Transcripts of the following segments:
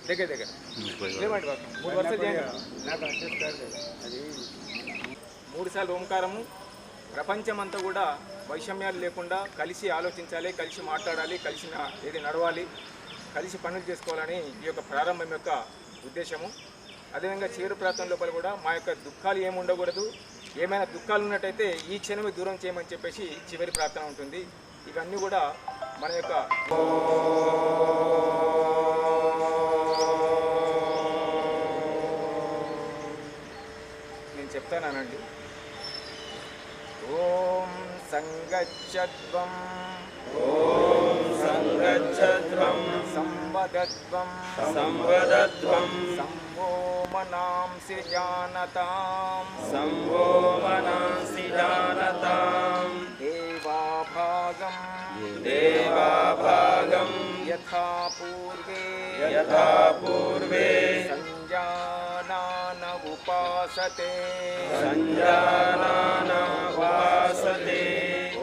దగ్గర దగ్గర ఏమండి బాబు 3 వరుసలు చేయండి. అది 3 సార్లు ఓంకారము. ప్రపంచమంతా కూడా వైషమ్యాలు లేకుండా కలిసి ఆలోచించాలి, కలిసి మాట్లాడాలి, కలిసి ఏది నడవాలి, కలిసి పనులు చేసుకోవాలని ఈ యొక్క ప్రారంభం యొక్క ఉద్దేశము. అదేవిధంగా చివరి ప్రాంతం లోపల కూడా మా యొక్క దుఃఖాలు ఏమి ఉండకూడదు, ఏమైనా దుఃఖాలు ఉన్నట్టయితే ఈ క్షణమే దూరం చేయమని చెప్పేసి చివరి ప్రార్థన ఉంటుంది. ఇవన్నీ కూడా మన యొక్క నేను చెప్తానండి. ఓం సంగచ్చద్వం సంవదద్వం సంవోమనాంసి జానతాం దేవాభాగం యథా పూర్వే సంజానాన ఉపాసతే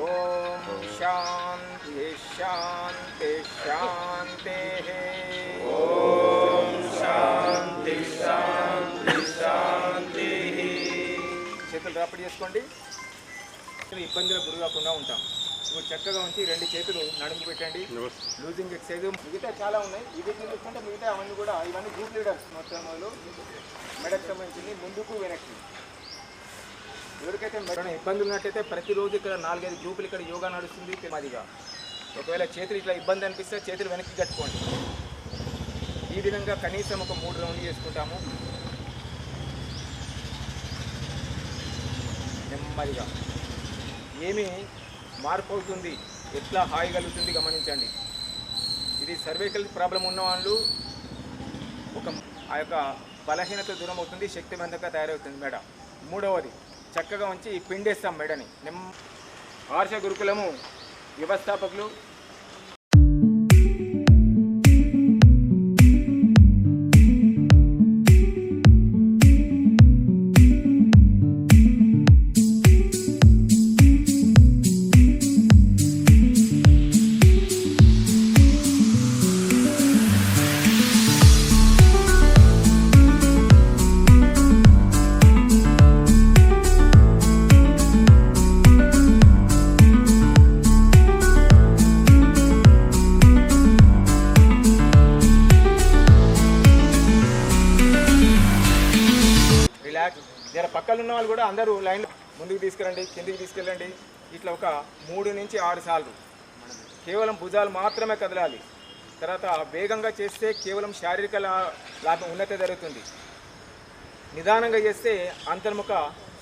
ఓం శాంతి శాంతి శాంతి. ఓం శాంతి శాంతి శాంతి. చేతులు రాపిడి చేసుకోండి. ఇబ్బందులకు గురి కాకుండా ఉంటాం. ఇప్పుడు చక్కగా ఉంచి 2 చేతులు నడుము పెట్టండి. లూజింగ్ ఎక్సైజ్ మిగతా చాలా ఉన్నాయి. ఇవి చూసుకుంటే మిగతా అవన్నీ కూడా ఇవన్నీ గ్రూప్ లీడర్స్ మొత్తం మెడకు సంబంధించింది ముందుకు వెనక్కి. ఎవరికైతే ఇబ్బందులు ఉన్నట్టయితే ప్రతిరోజు ఇక్కడ 4-5 గ్రూపులు ఇక్కడ యోగా నడుస్తుంది మాదిగా. ఒకవేళ చేతులు ఇట్లా ఇబ్బంది అనిపిస్తే చేతులు వెనక్కి కట్టుకోండి. ఈ విధంగా కనీసం ఒక 3 రౌండ్లు చేసుకుంటాము నెమ్మదిగా. ఏమి మార్పు అవుతుంది, ఎట్లా హాయి కలుగుతుంది గమనించండి. ఇది సర్వైకల్ ప్రాబ్లం ఉన్న వాళ్ళు ఆ యొక్క బలహీనత దూరం అవుతుంది, శక్తివంతంగా తయారవుతుంది మెడ. 3వది చక్కగా ఉంచి పిండేస్తాం మెడని. ఆర్ష గురుకులము వ్యవస్థాపకులు జర పక్కన ఉన్న వాళ్ళు కూడా అందరూ లైన్ ముందుకు తీసుకెళ్ళండి, కిందికి తీసుకెళ్ళండి. ఇట్లా ఒక 3 నుంచి 6 సార్లు. కేవలం భుజాలు మాత్రమే కదలాలి. తర్వాత వేగంగా చేస్తే కేవలం శారీరక లాభం ఉన్నత జరుగుతుంది. నిదానంగా చేస్తే అంతర్ముఖ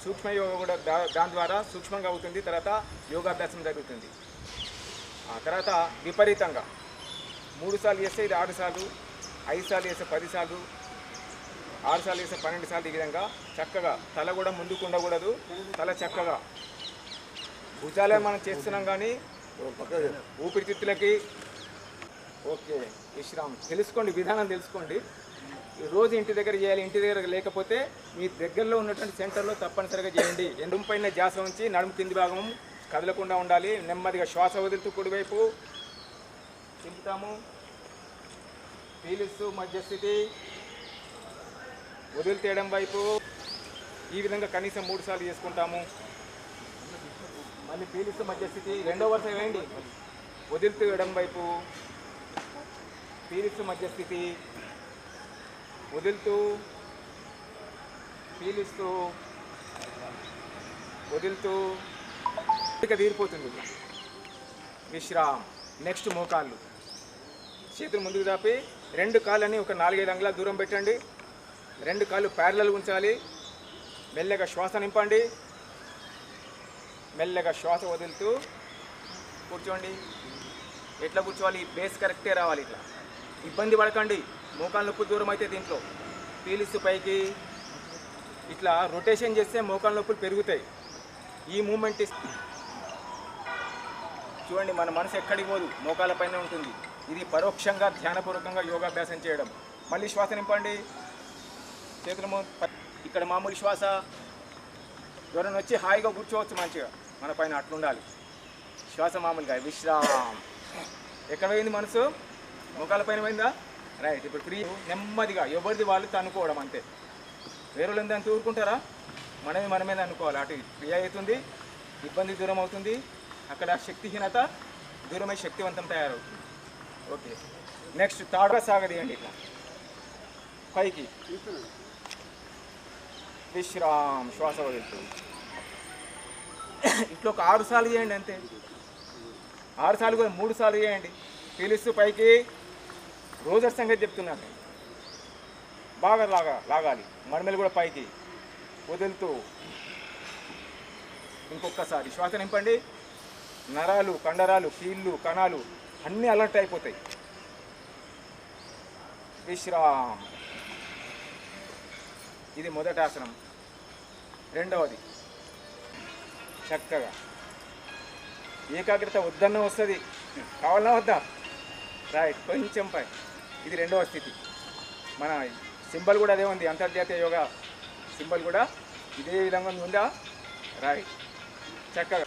సూక్ష్మ యోగా కూడా దాని ద్వారా సూక్ష్మంగా అవుతుంది. తర్వాత యోగాభ్యాసం జరుగుతుంది. తర్వాత విపరీతంగా 3 సార్లు చేస్తే ఇది 6 సార్లు, 5 సార్లు చేస్తే 10 సార్లు, 6 సార్లు చేస్తే 12 సార్లు. ఈ విధంగా చక్కగా తల కూడా ముందుకు ఉండకూడదు. తల చక్కగా భుజాలే మనం చేస్తున్నాం కానీ ఊపిరితిత్తులకి ఓకే విశ్రామం తెలుసుకోండి, విధానం తెలుసుకోండి. రోజు ఇంటి దగ్గర చేయాలి. ఇంటి దగ్గర లేకపోతే మీ దగ్గరలో ఉన్నటువంటి సెంటర్లో తప్పనిసరిగా చేయండి. నడుము పైన ధ్యాస ఉంచి నడుము కింది భాగం కదలకుండా ఉండాలి. నెమ్మదిగా శ్వాస వదులుతూ కుడివైపు తింపుతాము, పీలుస్తూ మధ్యస్థితి, వదులుతూ ఎడం వైపు. ఈ విధంగా కనీసం 3 సార్లు చేసుకుంటాము. మళ్ళీ పీలుస్తూ మధ్యస్థితి. 2వ వరుస వేయండి. వదులుతూ ఎడం వైపు, పీలుస్తూ మధ్యస్థితి, వదులుతూ పీలుస్తూ వదులుతూ ఇక తీరిపోతుంది. విశ్రామ్. నెక్స్ట్ మోకాళ్ళు. చేతులు ముందుకు దాపి 2 కాళ్ళని ఒక 4-5 అంగుళాల దూరం పెట్టండి. 2 కాళ్ళు ప్యారలల్ ఉంచాలి. మెల్లగా శ్వాస నింపండి. మెల్లగా శ్వాస వదులుతూ కూర్చోండి. ఎట్లా కూర్చోవాలి? బేస్ కరెక్టే రావాలి. ఇట్లా ఇబ్బంది పడకండి. మోకాలు నొప్పులు దూరం అయితే దీంట్లో పీలిస్తూ పైకి ఇట్లా రొటేషన్ చేస్తే మోకాలు నొప్పులు పెరుగుతాయి. ఈ మూమెంట్ చూడండి, మన మనసు ఎక్కడికి పోదు, మోకాల పైన ఉంటుంది. ఇది పరోక్షంగా ధ్యానపూర్వకంగా యోగాభ్యాసం చేయడం. మళ్ళీ శ్వాస నింపండి. చేతులు ఇక్కడ మామూలు శ్వాస. ఎవరైనా వచ్చి హాయిగా కూర్చోవచ్చు మంచిగా మన పైన, అట్లుండాలి. శ్వాస మామూలుగా. విశ్రామ్. ఎక్కడ పోయింది మనసు? మోకాల పైన పోయిందా? రైట్. ఇప్పుడు ఫ్రీ నెమ్మదిగా ఎవరిది వాళ్ళు తనుకోవడం అంతే. వేరే వాళ్ళు ఎంత ఊరుకుంటారా? మనమే అనుకోవాలి. అటు ఫ్రీ అవుతుంది, ఇబ్బంది దూరం అవుతుంది, అక్కడ శక్తిహీనత దూరమై శక్తివంతం తయారవుతుంది. ఓకే, నెక్స్ట్ తాడుగా సాగదీయండి ఇట్లా పైకి. విశ్రామ్, శ్వాస వదులుతూ ఇట్లా ఒక 6 సార్లు చేయండి అంతే. 6 సార్లు కూడా 3 సార్లు చేయండి. పీలుస్తూ పైకి. రోజర్ సంగతి చెప్తున్నాను. బాగా లాగాలి. మడమలు కూడా పైకి వదులుతూ ఇంకొకసారి శ్వాస నింపండి. నరాలు, కండరాలు, కీళ్ళు, కణాలు అన్నీ అలర్ట్ అయిపోతాయి. విశ్రామ్. ఇది మొదటి ఆసనం. రెండవది చక్కగా ఏకాగ్రత వద్దన్న వస్తుంది, కావాలన్నా వద్దా? రైట్, కొంచెం పై. ఇది రెండవ స్థితి. మన సింబల్ కూడా అదే ఉంది, అంతర్జాతీయ యోగా సింబల్ కూడా ఇదే విధంగా ఉందా? రైట్, చక్కగా.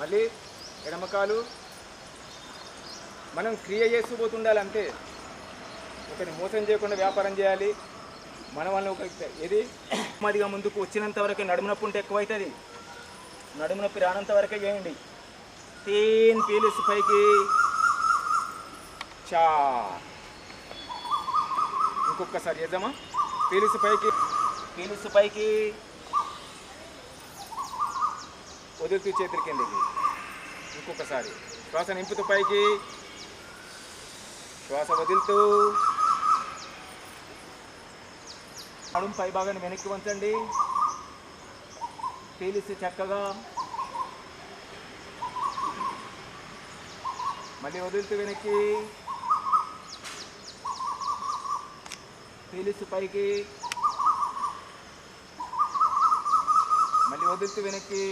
మళ్ళీ ఎడమకాలు. మనం క్రియ చేస్తూ పోతుండాలి అంతే. ఒకరిని మోసం చేయకుండా వ్యాపారం చేయాలి. మన వల్ల ఒక ఇది మదిగా ముందుకు వచ్చినంత వరకే. నడుము నొప్పి ఉంటే ఎక్కువ అవుతుంది. నడుము నొప్పి రానంత వరకే చేయండి. పీలుస్తూ పైకి. చా. ఇంకొకసారి చేద్దామా? పీలుస్తూ పైకి, పీలుస్తూ పైకి, వదులుతూ చేతుల కిందకి. ఇంకొకసారి శ్వాస నింపుతూ పైకి, శ్వాస వదులుతూ. నడుము పై భాగాన్ని వెనక్కి వంచండి. పీలుస్తూ చక్కగా. మళ్ళీ వదులుతూ వెనక్కి. పీలుస్తూ పైకి, మళ్ళీ వదులుతూ వెనక్కి.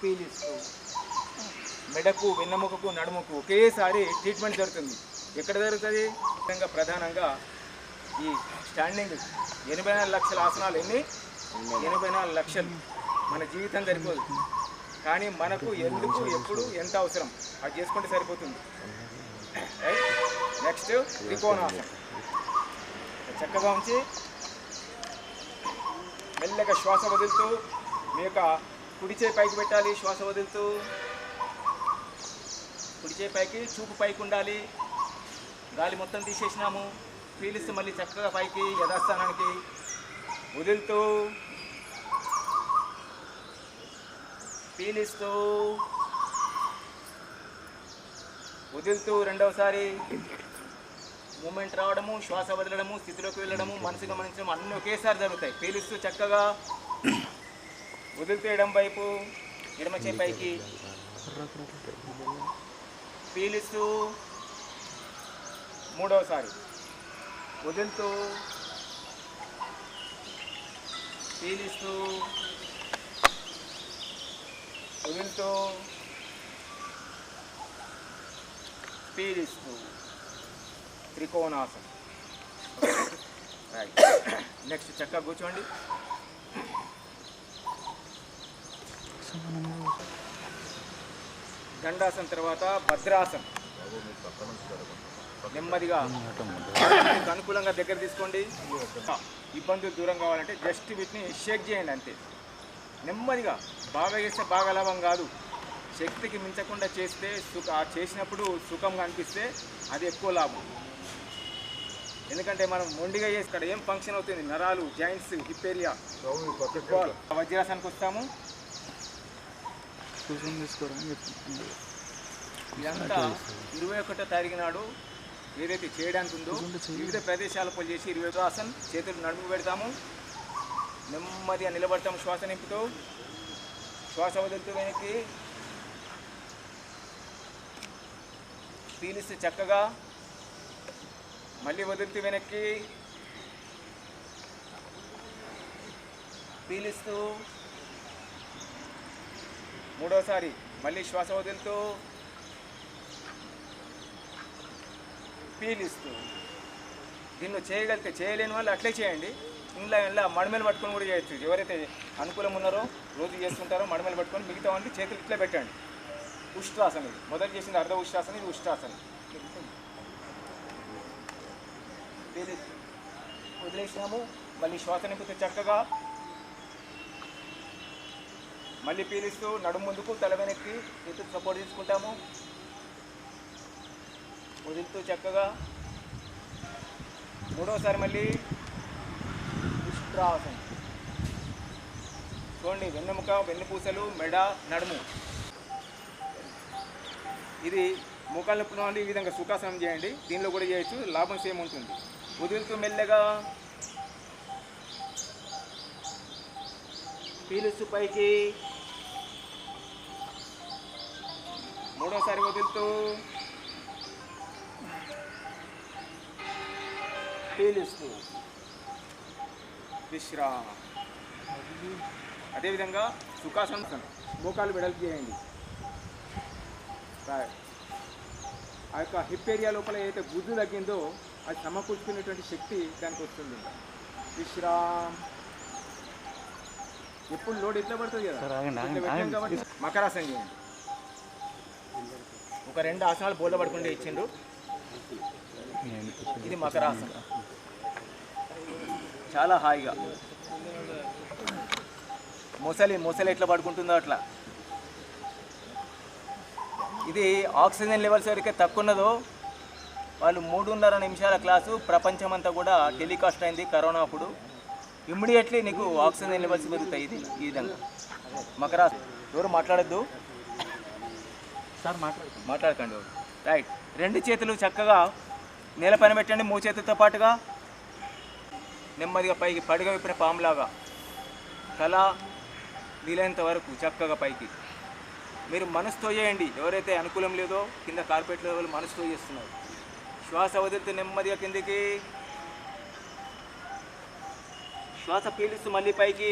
పీలుస్తూ. మెడకు, వెన్నెముకకు, నడుముకు ఒకేసారి ట్రీట్మెంట్ జరుగుతుంది. ఎక్కడ జరుగుతుంది? ప్రధానంగా ఈ స్టాండింగ్ 84 లక్షల ఆసనాలు. ఎన్ని? 84 లక్షలు. మన జీవితం సరిపోదు, కానీ మనకు ఎందుకు, ఎప్పుడు, ఎంత అవసరం అది చేసుకుంటే సరిపోతుంది. రైట్. నెక్స్ట్ త్రికోణాసనం. చక్కగా ఉంచి మెల్లగా శ్వాస వదులుతూ మీ యొక్క కుడి చేయి పైకి పెట్టాలి. శ్వాస వదులుతూ కుడి చేయి పైకి, చూపు పైకి ఉండాలి. గాలి మొత్తం తీసేసినాము. పీలిస్తూ మళ్ళీ చక్కగా పైకి యథాస్థానానికి. వదులుతూ పీలిస్తూ వదులుతూ. రెండవసారి మూమెంట్ రావడము, శ్వాస వదలడము, స్థితిలోకి వెళ్ళడము, మనసు గమనించడం అన్నీ ఒకేసారి జరుగుతాయి. పీలిస్తూ చక్కగా. వదులుతూ ఎడమ వైపు, ఎడమ చేయి పైకి. పీలిస్తూ మూడవసారి. వదులుతూ పీలిస్తూ వదులుతూ పీలిస్తూ. త్రికోణాసనం. రైట్. నెక్స్ట్ చక్కగా కూర్చోండి. దండాసనం తర్వాత భద్రాసనం. నెమ్మదిగా అనుకూలంగా దగ్గర తీసుకోండి. ఇబ్బందులు దూరం కావాలంటే జస్ట్ వీటిని షేక్ చేయండి అంతే. నెమ్మదిగా. బాగా చేస్తే బాగా లాభం కాదు. శక్తికి మించకుండా చేస్తే చేసినప్పుడు సుఖంగా అనిపిస్తే అది ఎక్కువ లాభం. ఎందుకంటే మనం మొండిగా చేసి ఇక్కడ ఏం ఫంక్షన్ అవుతుంది? నరాలు, జాయింట్స్, హిప్ ఏరియా. వజ్రాసనానికి వస్తాము. ఇదంతా 21వ తారీఖు నాడు ఏదైతే చేయడానికి ఉందో వివిధ ప్రదేశాల పోయి చేసి 21వ ఆసనం. చేతులు నడుము పెడతాము. నెమ్మదిగా నిలబడతాము. శ్వాస నింపుతూ, శ్వాస వదులుతూ వెనక్కి. పీలిస్తూ చక్కగా. మళ్ళీ వదులుతూ వెనక్కి. పీలిస్తూ మూడోసారి. మళ్ళీ శ్వాస వదులుతూ పీలిస్తూ. దీన్ని చేయగలిగితే, చేయలేని వాళ్ళు అట్లే చేయండి. ఇలా మడమలు పట్టుకొని కూడా చేయొచ్చు. ఎవరైతే అనుకూలంగా ఉన్నారో, రోజు చేసుకుంటారో మడమలు పట్టుకొని, మిగతా వాళ్ళకి చేతులు ఇట్లా పెట్టండి. ఉష్ట్రాసన. ఇది మొదలు చేసింది అర్ధ ఉష్ట్రాసన, ఇది ఉష్ట్రాసన. వదిలేసినాము. మళ్ళీ శ్వాస నింపుతూ చక్కగా మళ్ళీ పీలిస్తూ నడుము ముందుకు, తల వెనక్కి, చేతులు సపోర్ట్ తీసుకుంటాము. వదులుతూ చక్కగా మూడోసారి మళ్ళీ ఉష్ట్రాసన. చూడండి, వెన్నెముక, వెన్నుపూసలు, మెడ, నడుము. ఇది మోకాళ్ళ నొప్పుల నుండి ఈ విధంగా సుఖాసనం చేయండి. దీనిలో కూడా చేయొచ్చు, లాభం సేమ్ ఉంటుంది. వదులుతూ మెల్లగా పీలుస్తూ పైకి, మూడోసారి వదులుతూ పీలుస్తూ విశ్రామ. అదేవిధంగా సుఖాసనం, మోకాలు వెడల్పు చేయండి. ఆ యొక్క హిప్ ఏరియా లోపల ఏదైతే గుజ్జు తగ్గిందో అది సమకూర్చుకునేటువంటి శక్తి దానికి వస్తుంది. విశ్రామ్. ఎప్పుడు లోడ్ ఎట్లా పడుతుంది కదా, కాబట్టి మకరాసనం చేయండి. ఒక 2 ఆసనాలు బోర్డు పడుకుంటే ఇచ్చిండు. ఇది మకరాసనం. చాలా హాయిగా మొసలి ఎట్లా పడుకుంటుందో అట్లా. ఇది ఆక్సిజన్ లెవెల్స్ ఎవరికైతే తక్కువ ఉన్నదో వాళ్ళు 3.5 నిమిషాల క్లాసు ప్రపంచమంతా కూడా టెలికాస్ట్ అయింది కరోనా అప్పుడు. ఇమ్మీడియట్లీ నీకు ఆక్సిజన్ లెవెల్స్ పెరుగుతాయి. ఇది ఈ విధంగా మకరాసనం. ఎవరు మాట్లాడద్దు సార్, మాట్లాడకండి. రైట్. 2 చేతులు చక్కగా నేలపైన పెట్టండి. 3 చేతులతో పాటుగా నెమ్మదిగా పైకి, పడిగా విప్పిన పాములాగా తల వీలైనంత వరకు చక్కగా పైకి. మీరు మనసుతో చేయండి. ఎవరైతే అనుకూలం లేదో కింద కార్పెట్ లెవెల్ మనసుతో చేస్తున్నారు. శ్వాస వదులుతూ నెమ్మదిగా కిందికి, శ్వాస పీలుస్తూ మళ్ళీ పైకి.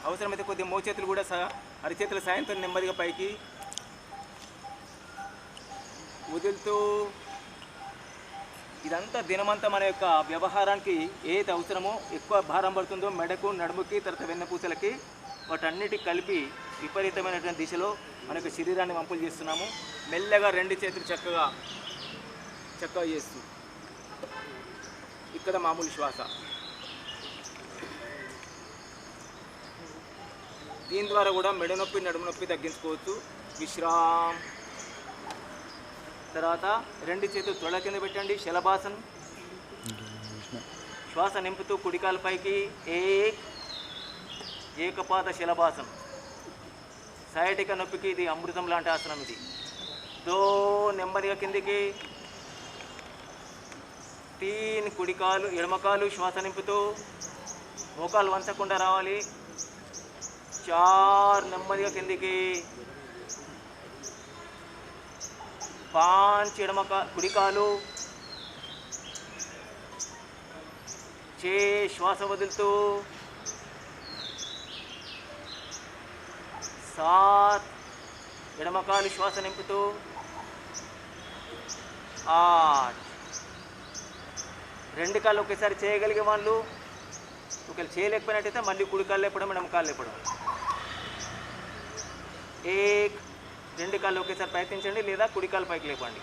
అవసరమైతే కొద్దిగా మోచేతులు కూడా అరిచేతుల సాయంతో నెమ్మదిగా పైకి వదులుతూ. ఇదంతా దినమంతా మన యొక్క వ్యవహారానికి ఏదైతే అవసరమో, ఎక్కువ భారం పడుతుందో మెడకు, నడుముకి, తర్వాత వెన్నపూసలకి, వాటన్నిటికి కలిపి విపరీతమైనటువంటి దిశలో మన యొక్క శరీరాన్ని వంపులు చేస్తున్నాము. మెల్లగా 2 చేతులు చక్కగా చేస్తూ ఇక్కడ మామూలు శ్వాస. దీని ద్వారా కూడా మెడ నొప్పి, నడుము నొప్పి తగ్గించుకోవచ్చు. విశ్రామ్. తర్వాత 2 చేతులు తొడ కింద పెట్టండి. శలభాసన్. శ్వాస నింపుతూ కుడికాల పైకి, ఏకపాద శలభాసనం. సైటిక నొప్పికి ఇది అమృతం లాంటి ఆసనం. ఇది నెమ్మదిగా కిందికి, 3 కుడికాలు, ఎడమకాలు శ్వాస నింపుతూ మోకాలు వంచకుండా రావాలి. 4 నెమ్మదిగా కిందికి, 5 కుడికాలు, 6 శ్వాస వదులుతూ, 7 ఎడమకాలు శ్వాస నింపుతూ, 8. 2 కాళ్ళు ఒకేసారి చేయగలిగే వాళ్ళు, ఒకవేళ చేయలేకపోయినట్టయితే మళ్ళీ కుడికాళ్ళు లేపడం, ఎడమకాళ్ళు లేపడం. 1. 2 కాళ్ళు ఒకేసారి ప్రయత్నించండి, లేదా కుడికాలు పైకి లేపండి.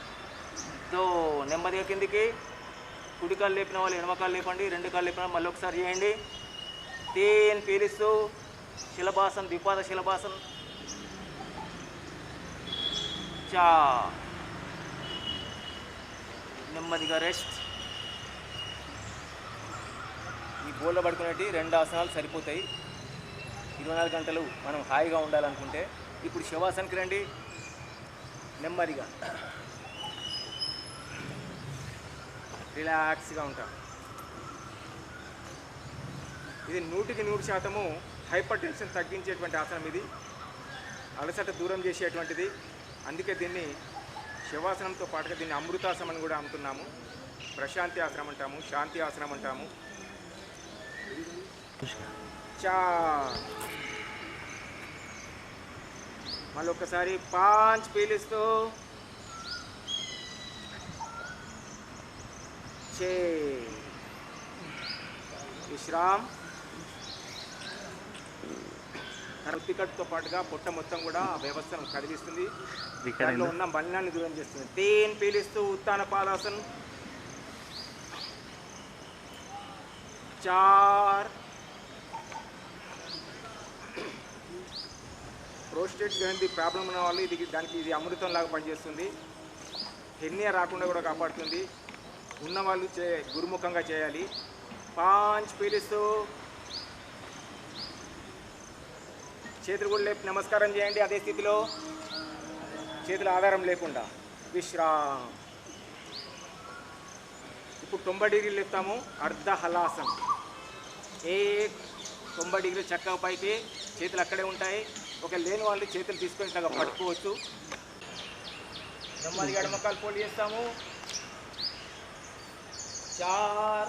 నెమ్మదిగా కిందికి, కుడికాలు లేపిన వాళ్ళు ఎడమకాలు లేపండి, 2 కాళ్ళు లేపిన మళ్ళీ ఒకసారి చేయండి. 3 పీలిస్తూ శిలభాసన్, ద్విపాద శిలభాసన్. 4 నెమ్మదిగా రెస్ట్. ఈ బోర్లో పడుకునేటి 2 ఆసనాలు సరిపోతాయి. 24 గంటలు మనం హాయిగా ఉండాలనుకుంటే. ఇప్పుడు శవాసనకి రండి. నెమ్మదిగా రిలాక్స్గా ఉంటాం. ఇది 100కి 100% హైపర్ టెన్షన్ తగ్గించేటువంటి ఆసనం. ఇది అలసట దూరం చేసేటువంటిది. అందుకే దీన్ని శవాసనంతో పాటుగా దీన్ని అమృతాసనం అని కూడా అంటున్నాము. ప్రశాంతి ఆసనం అంటాము, శాంతి ఆసనం అంటాము. మళ్ళీ ఒక్కసారి 5 పీలిస్తూ, 6 విశ్రామ్. కడుపుతో పాటుగా పొట్ట మొత్తం కూడా ఆ వ్యవస్థను కదిలిస్తుంది, దాంట్లో ఉన్న మలినాన్ని దూరం చేస్తుంది. తేన్ పీలిస్తూ ఉత్తాన పాదాసన్ 4. ప్రోస్టేట్ గ్రంథి ప్రాబ్లం ఉన్న వాళ్ళు ఇది అమృతం లాగా పనిచేస్తుంది. హెర్నియా రాకుండా కూడా కాపాడుతుంది. ఉన్నవాళ్ళు గురుముఖంగా చేయాలి. 5 పీలిస్తూ చేతులు కూడా లేపి నమస్కారం చేయండి. అదే స్థితిలో చేతుల ఆధారం లేకుండా విశ్రామ్. ఇప్పుడు 90 డిగ్రీలు లేపుతాము. అర్ధ హలాసన్. 90 డిగ్రీలు చక్కగా పైకి, చేతులు అక్కడే ఉంటాయి. ఒక లేని వాళ్ళు చేతులు తీసుకొని ఇట్లాగా పట్టుకోవచ్చు. నెమ్మదిగా ఎడమకాలు ఫోల్డ్ చేస్తాము. 4.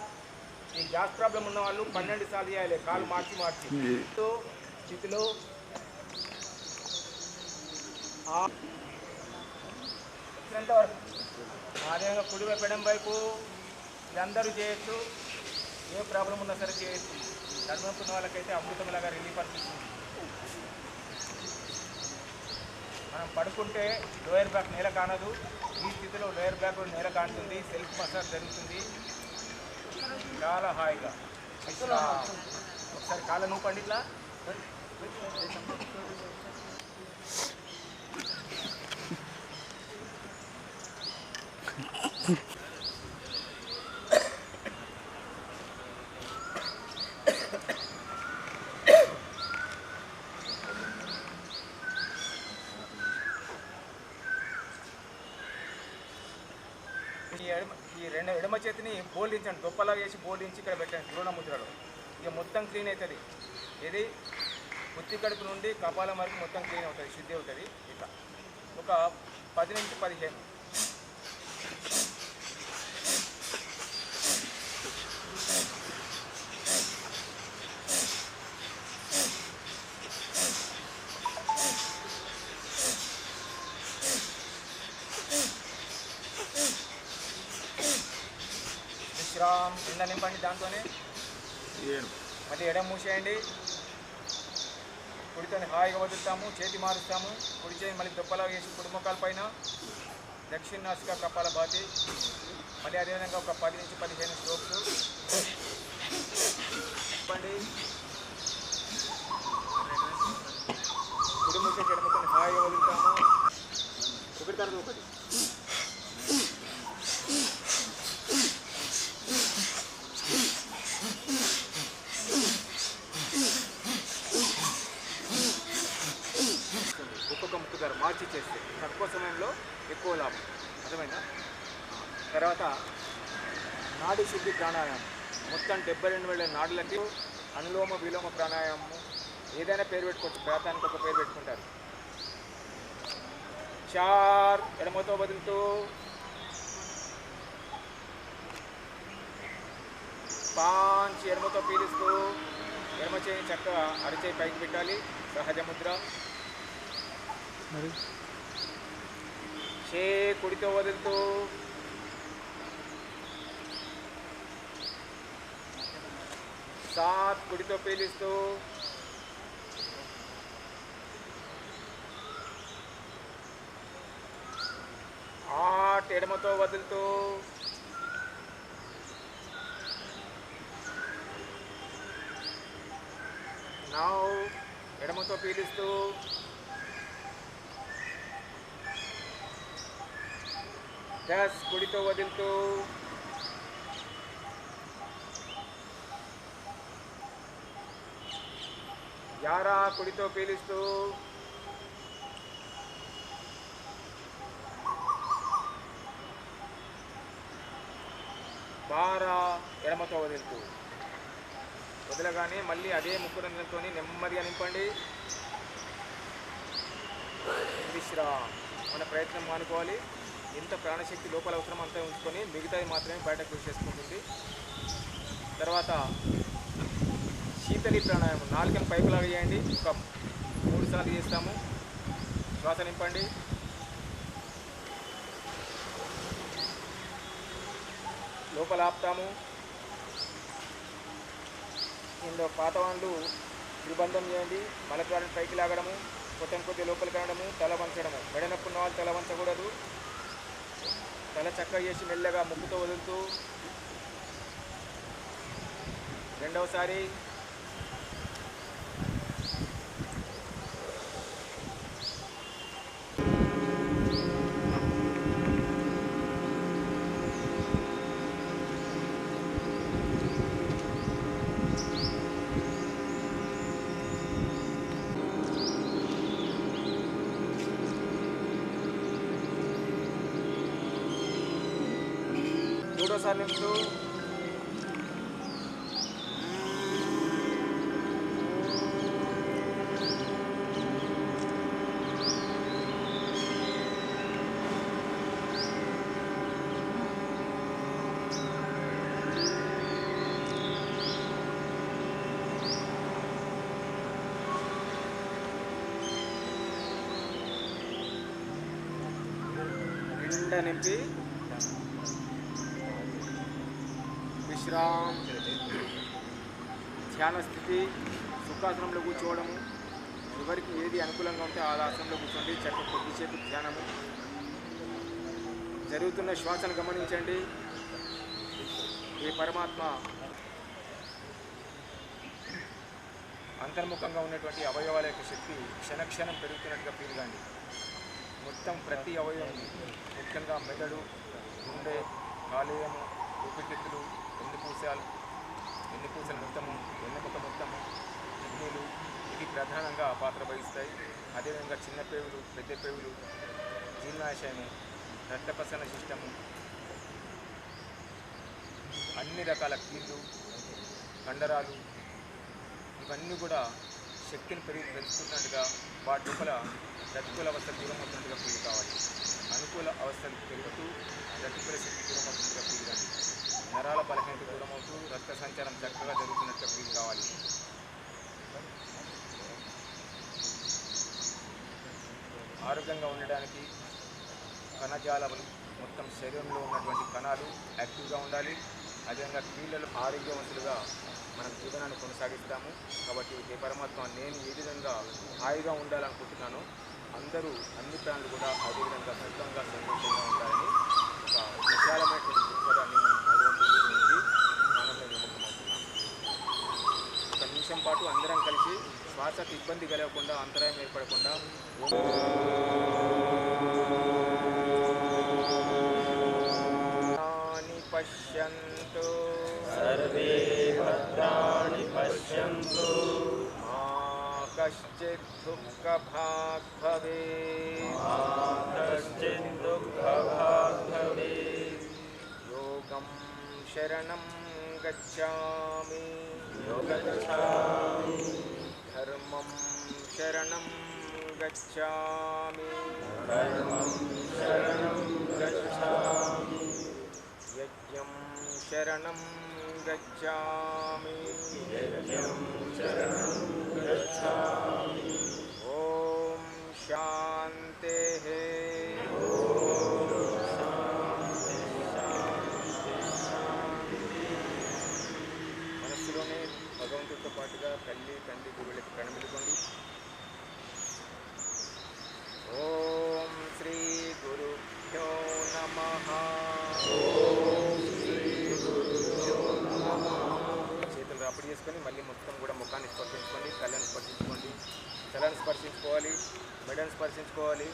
ఈ గ్యాస్ ప్రాబ్లం ఉన్న వాళ్ళు 12 సార్లు చేయాలి, కాలు మార్చి చేతులు అదేవిధంగా కుడివైపు ఎడం వైపు ఇది అందరూ చేయొచ్చు. ఏ ప్రాబ్లం ఉన్నా సరే చేయొచ్చు. నడుముకున్న వాళ్ళకైతే అమృతంలాగా రిలీఫ్ అనిపిస్తుంది. మనం పడుకుంటే లోయర్ బ్యాక్ నేల కానదు. ఈ స్థితిలో లోయర్ బ్యాక్ నేల కానుతుంది. సెల్ఫ్ మసాజ్ జరుగుతుంది చాలా హాయిగా. ఒకసారి కాళ్ళ నూపండి ఇట్లా. ఈ ఎడమ చేతిని బోల్డించండి, దొప్పలాగా చేసి బోల్డించి ఇక్కడ పెట్టండి ద్రోణ ముద్రలో. ఇక మొత్తం క్లీన్ అవుతుంది. ఇది పుత్తి కడుపు నుండి కపాలం వరకు మొత్తం క్లీన్ అవుతుంది, శుద్ధి అవుతుంది. ఇట్లా ఒక 10 నుంచి 15. విశ్రామ్. కింద నింపండి దాంతోనే. మళ్ళీ ఎడం మూసేయండి. కుడితోని హాయిగా వదులుతాము. చేతి మారుస్తాము. కుడి చేయి మళ్ళీ దొప్పలా వేసి కుడి ముఖాల పైన దక్షిణ నాసిక కపాల బాతి. మళ్ళీ అదేవిధంగా ఒక 10 నుంచి 15 స్ట్రోక్స్ ఇవ్వండి. కుడి ముఖ ఎడమతోని హాయిగా వదులుతాము. ఒకటి తర్వాత ఒకటి. ఒక్కొక్క ముక్కు ధర మార్చి చేస్తే తక్కువ సమయంలో ఎక్కువ లాభం. అర్థమైందా? తర్వాత నాడి శుద్ధి ప్రాణాయామం. మొత్తం 72,000 నాడులకి అనులోమ విలోమ ప్రాణాయామం. ఏదైనా పేరు పెట్టుకోవచ్చు, ప్రాంతానికి ఒక పేరు పెట్టుకుంటారు. 4 ఎడమతో వదులుతూ 5 ఎడమతో పీలుస్తూ ఎడమ చేయి చక్కగా అరిచేయి పైకి పెట్టాలి. సహజ ముద్ర. కుడితో వదులుతూ 7 కుడితో పీలిస్తూ 8 ఎడమతో వదులుతూ 9 ఎడమతో పీలిస్తూ 10 కుడితో వదులుతూ 11 కుడితో పీలిస్తూ 12 ఎడమతో వదులుతూ. వదలగానే మళ్ళీ అదే ముక్కురంధ్రంతో నెమ్మదిగా నింపండి. విశ్రామ్. మన ప్రయత్నం మానుకోవాలి. ఎంత ప్రాణశక్తి లోపల అవసరం అంతా ఉంచుకొని మిగతాది మాత్రమే బయట కృషి చేసుకుంటుంది. తర్వాత శీతలి ప్రాణాయామం. నాలుకను పైపులాగా చేయండి. ఒక 3 సార్లు చేస్తాము. శ్వాస నింపండి. లోపల ఆపుతాము. ఇందులో పాత వాళ్ళు త్రిబంధం చేయండి. మలద్వారం పైకి లాగడము, పొట్టం కొద్ది లోపలికి అనడము, తల వంచడము. మెడ నొప్పి ఉన్న వాళ్ళు తల వంచకూడదు. తల చక్కగా చేసి మెల్లగా ముక్కుతో వదులుతూ రెండవసారి మూడోసారి నింపుతూ నిండా నింపి విశ్రామ్. ధ్యాన స్థితి, సుఖాసనంలో కూర్చోవడము. ఎవరికి ఏది అనుకూలంగా ఉంటే ఆ ఆసనంలో కూర్చోండి. చక్కగా కొద్దిసేపు ధ్యానము. జరుగుతున్న శ్వాసను గమనించండి. ఈ పరమాత్మ అంతర్ముఖంగా ఉన్నటువంటి అవయవాల యొక్క శక్తి క్షణక్షణం పెరుగుతున్నట్టుగా ఫీల్ కాండి. మొత్తం ప్రతి అవయవం, ముఖ్యంగా మెదడు, గుండె, కాలేయము, ఊపిరితిత్తులు, ఎన్నుపూసలు మొత్తము, వెన్నెముక మొత్తము, కిడ్నీలు ఇవి ప్రధానంగా పాత్ర వహిస్తాయి. అదేవిధంగా చిన్న పేవులు, పెద్ద పేవులు, జీర్ణాశయము, రక్తపసన సిస్టము, అన్ని రకాల కీళ్ళు, కండరాలు ఇవన్నీ కూడా శక్తిని పెంచుతున్నట్టుగా వాటి లోపల ప్రతికూల అవస్థలు దూరం అవుతున్నట్టుగా ఫీల్ కావాలి. అనుకూల అవస్థలు పెరుగుతూ ప్రతికూల శక్తి దూరం అవుతున్నట్టుగా ఫీల్ కావాలి. నరాల బలహీనత దూరం అవుతూ రక్త సంచారం చక్కగా జరుగుతున్నట్టుగా ఫీల్ కావాలి. ఆరోగ్యంగా ఉండడానికి కణజాలం మొత్తం శరీరంలో ఉన్నటువంటి కణాలు యాక్టివ్గా ఉండాలి. అదేవిధంగా క్రీడలు ఆరోగ్యవంతులుగా మనం జీవనాన్ని కొనసాగిస్తాము. కాబట్టి ఏ పరమాత్మ నేను ఏ విధంగా హాయిగా ఉండాలనుకుంటున్నానో అందరూ అన్ని ప్రాణులు కూడా అదేవిధంగా సుఖంగా సంతోషంగా ఉండాలని ఒక విశాలమైనటువంటి దృక్పథాన్ని మనం భగవంతుడి నుంచి జ్ఞానంలో విముఖమవుతున్నాం. ఒక నిమిషం పాటు అందరం కలిసి శ్వాసకు ఇబ్బంది కలగకుండా, అంతరాయం ఏర్పడకుండా పశ్యంతు సర్వే భద్రాణి పశ్యంతు మా కశ్చిత్ దుఃఖభాగ్ భవేత్. యోగం శరణం గచ్ఛామి ధర్మం శరణం గచ్ఛామి యజ్ఞం శరణం గచ్ఛామి ఓం శాంతిః. మనస్సులోనే భగవంతుడితో పాటుగా తల్లి, తండ్రి, గురువులకి ప్రణమిలుకోండి. ఓం శ్రీ గురుభ్యో నమః. చేతులు రాపిడి చేసుకొని మళ్ళీ మొత్తం కూడా ముఖాన్ని స్పర్శించుకోండి, కళ్ళని స్పర్శించుకోండి, తలని స్పర్శించుకోవాలి, మెడని స్పర్శించుకోవాలి.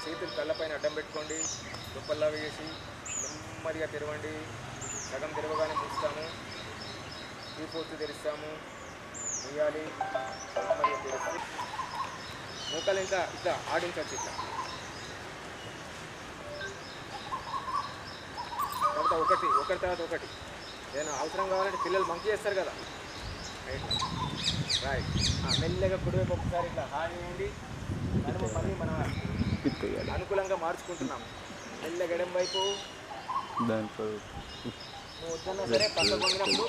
చేతులు కళ్ళపైన అడ్డం పెట్టుకోండి. దుప్పల్లాగా వేసి నెమ్మదిగా తెరవండి. సగం తెరవగానే మూస్తాము, 3/4 తెరుస్తాము, ముయ్యాలి, నెమ్మదిగా తెరుస్తాము. మోకాలు ఇంకా ఇట్లా ఆడించవచ్చు. ఇట్లా తర్వాత ఒకటి తర్వాత ఒకటి. ఏదైనా అవసరం కావాలంటే పిల్లలు మంచి చేస్తారు కదా, రైట్. మెల్లగా కుడివైపు ఒకసారి ఇట్లా హాయి చేయండి. నడుము మళ్ళీ మనం అనుకూలంగా మార్చుకుంటున్నాము. మెల్లగా ఎడం వైపు నువ్వు వద్దన్నా సరే పక్కకు వంగినప్పుడు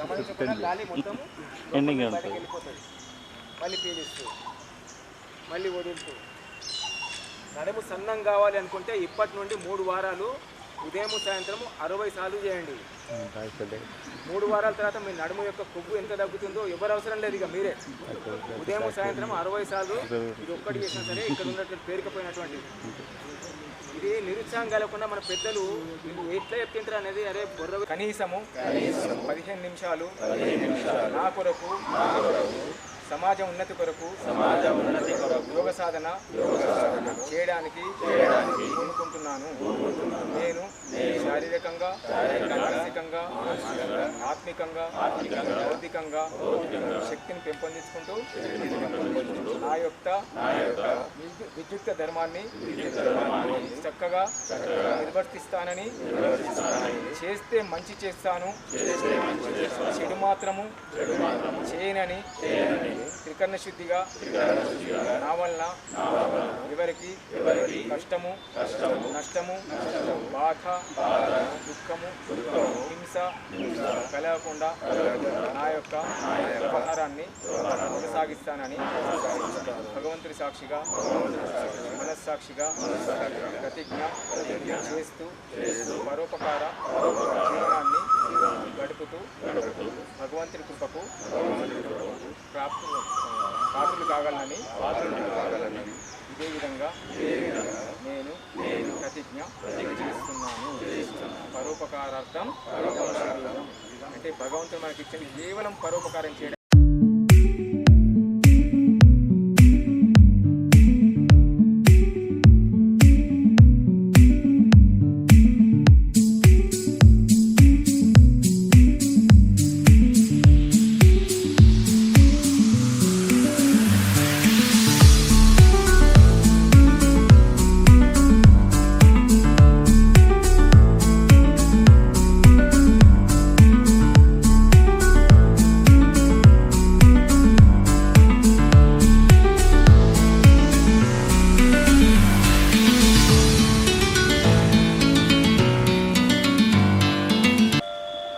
గమనించకుండా గాలి మొత్తం బయటకు వెళ్ళిపోతుంది. మళ్ళీ పీలిస్తూ మళ్ళీ వదులుతూ. నడుము సన్నం కావాలి అనుకుంటే ఇప్పటి నుండి 3 వారాలు ఉదయం సాయంత్రం 60 సార్లు చేయండి. 3 వారాల తర్వాత మీ నడుము యొక్క కొవ్వు ఎంత తగ్గుతుందో ఎవరు అవసరం లేదు, ఇక మీరే ఉదయం సాయంత్రం 60 సార్లు ఇది ఒక్కటి చేసినా సరే ఇక్కడ ఉన్నటువంటి పేరుకపోయినటువంటి ఇది నిరుత్సాహం కలగకుండా మన పెద్దలు వీళ్ళు ఎట్లా చెప్తుంటారు అనేది అరే బుర్ర కనీసము 15 నిమిషాలు నా కొరకు సమాజ ఉన్నతి కొరకు యోగ సాధన చేయడానికి కోరుకుంటున్నాను. నేను శారీరకంగా మానసికంగా ఆత్మికంగా భౌతికంగా శక్తిని పెంపొందించుకుంటూ నా యొక్క విద్యుక్త ధర్మాన్ని చక్కగా నిర్వర్తిస్తానని, చేస్తే మంచి చేస్తాను, చెడు మాత్రము చేయనని త్రికరణ శుద్ధిగా నా వలన ఎవరికి కష్టము నష్టము బాధ దుఃఖము హింస కలగకుండా నా యొక్క వ్యవహారాన్ని కొనసాగిస్తానని భగవంతుడి సాక్షిగా మనస్సాక్షిగా ప్రతిజ్ఞ చేస్తూ పరోపకార జీవనాన్ని గడుపుతూ భగవంతుడి కృపకు పాత్రలు కాగలనని ఇదే విధంగా నేను ప్రతిజ్ఞ చేస్తున్నాను. పరోపకారార్థం అంటే భగవంతుడు మనకి ఇచ్చింది కేవలం పరోపకారం చేయడం.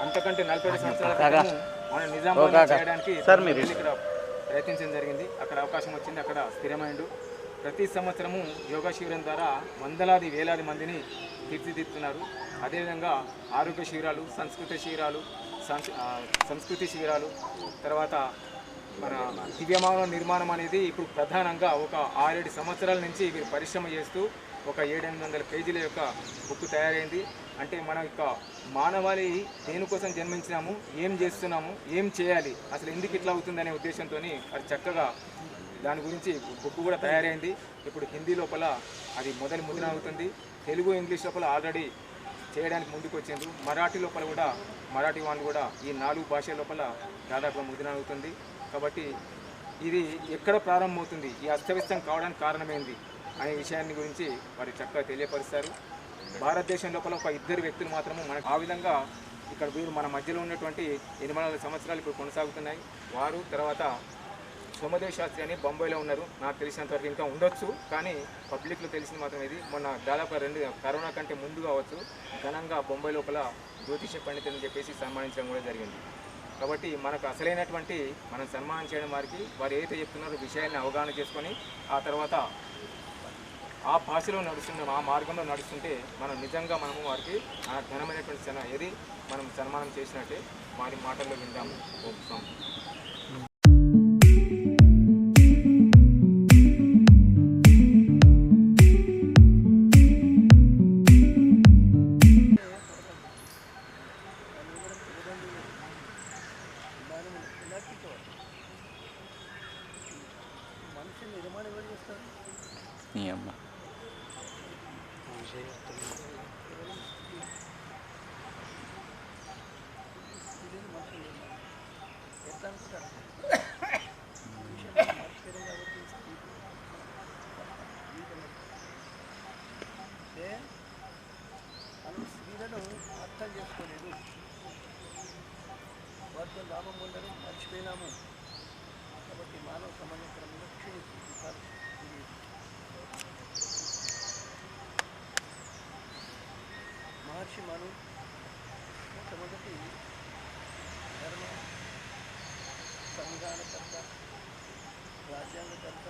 అంతకంటే 45 సంవత్సరాల క్రితం మన నిజామాబాద్ చేయడానికి ఇక్కడ ప్రయత్నించడం జరిగింది. అక్కడ అవకాశం వచ్చింది, అక్కడ స్థిరమైండు. ప్రతి సంవత్సరము యోగా శిబిరం ద్వారా వందలాది వేలాది మందిని తీర్చిదిద్దుతున్నారు. అదేవిధంగా ఆరోగ్య శిబిరాలు, సంస్కృతి శిబిరాలు, తర్వాత మన దివ్యమానవ నిర్మాణం అనేది ఇప్పుడు ప్రధానంగా ఒక 6-7 సంవత్సరాల నుంచి వీరు పరిశ్రమ చేస్తూ ఒక 700-800 పేజీల యొక్క బుక్ తయారైంది. అంటే మన యొక్క మానవాళి దేనికోసం జన్మించినాము, ఏం చేస్తున్నాము, ఏం చేయాలి, అసలు ఎందుకు ఇట్లా అవుతుందనే ఉద్దేశంతో అది చక్కగా దాని గురించి బుక్ కూడా తయారైంది. ఇప్పుడు హిందీ లోపల అది ముద్రణ అవుతుంది. తెలుగు ఇంగ్లీష్ లోపల ఆల్రెడీ చేయడానికి ముందుకు వచ్చిండ్రు. మరాఠీ లోపల కూడా మరాఠీ వాళ్ళు కూడా ఈ 4 భాషల లోపల దాదాపుగా ముద్రణ అవుతుంది. కాబట్టి ఇది ఎక్కడ ప్రారంభమవుతుంది, ఈ అస్తవ్యస్తం కావడానికి కారణమైంది అనే విషయాన్ని గురించి వారు చక్కగా తెలియపరుస్తారు. భారతదేశం లోపల ఒక 2 వ్యక్తులు మాత్రము మనకు ఆ విధంగా ఇక్కడ వీరు మన మధ్యలో ఉన్నటువంటి 800 సంవత్సరాలు ఇప్పుడు కొనసాగుతున్నాయి. వారు తర్వాత సోమదేవ్ శాస్త్రి అని బొంబాయిలో ఉన్నారు. నాకు తెలిసినంతవరకు ఇంకా ఉండొచ్చు, కానీ పబ్లిక్లో తెలిసింది మాత్రం ఇది. మొన్న దాదాపు 2 కరోనా కంటే ముందు కావచ్చు ఘనంగా బొంబాయి లోపల జ్యోతిష పండితులని చెప్పేసి సన్మానించడం కూడా జరిగింది. కాబట్టి మనకు అసలైనటువంటి మనం సన్మానం చేయడం వారికి వారు ఏదైతే చెప్తున్నారో విషయాన్ని అవగాహన చేసుకొని ఆ తర్వాత ఆ భాషలో నడుస్తున్నాం, ఆ మార్గంలో నడుస్తుంటే మనం నిజంగా మనము వారికి ఆ ఘనమైనటువంటి ఏది మనం సన్మానం చేసినట్టే వారి మాటల్లో విందాము. అర్థం చేసుకోలేదు, వారితో లాభం పొందడం మర్చిపోయినాము. కాబట్టి మానవ సమాజంలో క్షీణిస్తారు. మహర్షి మను మొట్టమొదటి ధర్మ సంవిధానకర్త, రాజ్యాంగకర్త,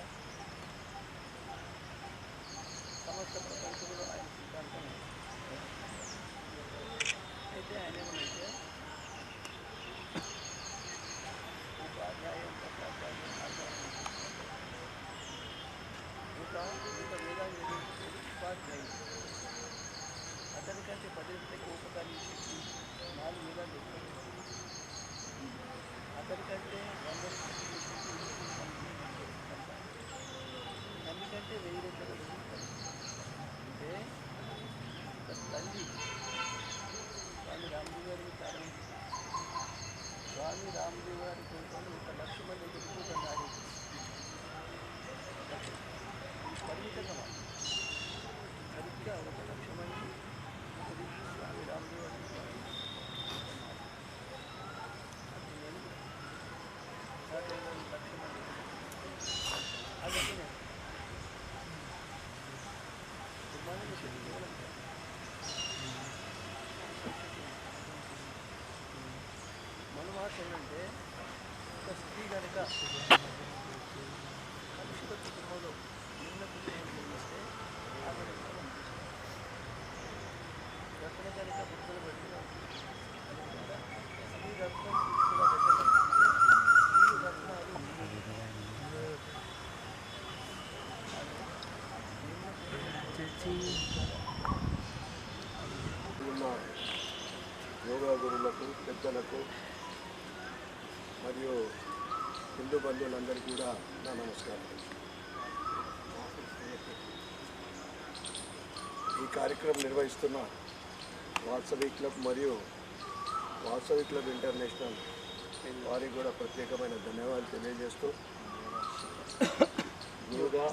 సమస్త ప్రపంచంలో ఆయన సిద్ధాంతం అయితే ఆయన ఏమనంటే ఉపాధ్యాయం ఉపాధ్యాయం వేదాన్ని నిర్వహించేది ఉపాధ్యాయుడు. అతనికంటే 10 రెట్లకి ఉపకారం చెప్పి 4 వేదాలు చెప్తారు. అతనికంటే 100 రెట్లకి నన్నికంటే 1000 రెట్ల చదువుతారు. అంటే ఒక తల్లి స్వామి రామదేవ్ గారిని కారణం స్వామి రామదేవ్ గారి కోసం 1 లక్ష మంది ఎదుర్కొంటున్నారు. ఇది పరిమితంగా సరిగ్గా 1 లక్ష మంది స్వామి రామదేవ్ గారి నేను 1 లక్ష మంది అది దుర్మార్గం కేవలం మనవాస ఏంటంటే ఒక స్త్రీ కనుక కలుషిత కుటుంబంలో నిన్న కుటుంబం నిర్మిస్తే ఆమె రత్న కనుక బుద్ధులు పెట్టిన స్త్రీ రత్నం బుద్ధుల పెట్టడం స్త్రీ రత్నాలు ఉన్న యోగా గురువులకు పెద్దలకు మరియు హిందూ బంధువులందరికీ కూడా నా నమస్కారం. ఈ కార్యక్రమం నిర్వహిస్తున్న వాసవి క్లబ్ మరియు వాసవి క్లబ్ ఇంటర్నేషనల్ వారికి కూడా ప్రత్యేకమైన ధన్యవాదాలు తెలియజేస్తూ యోగా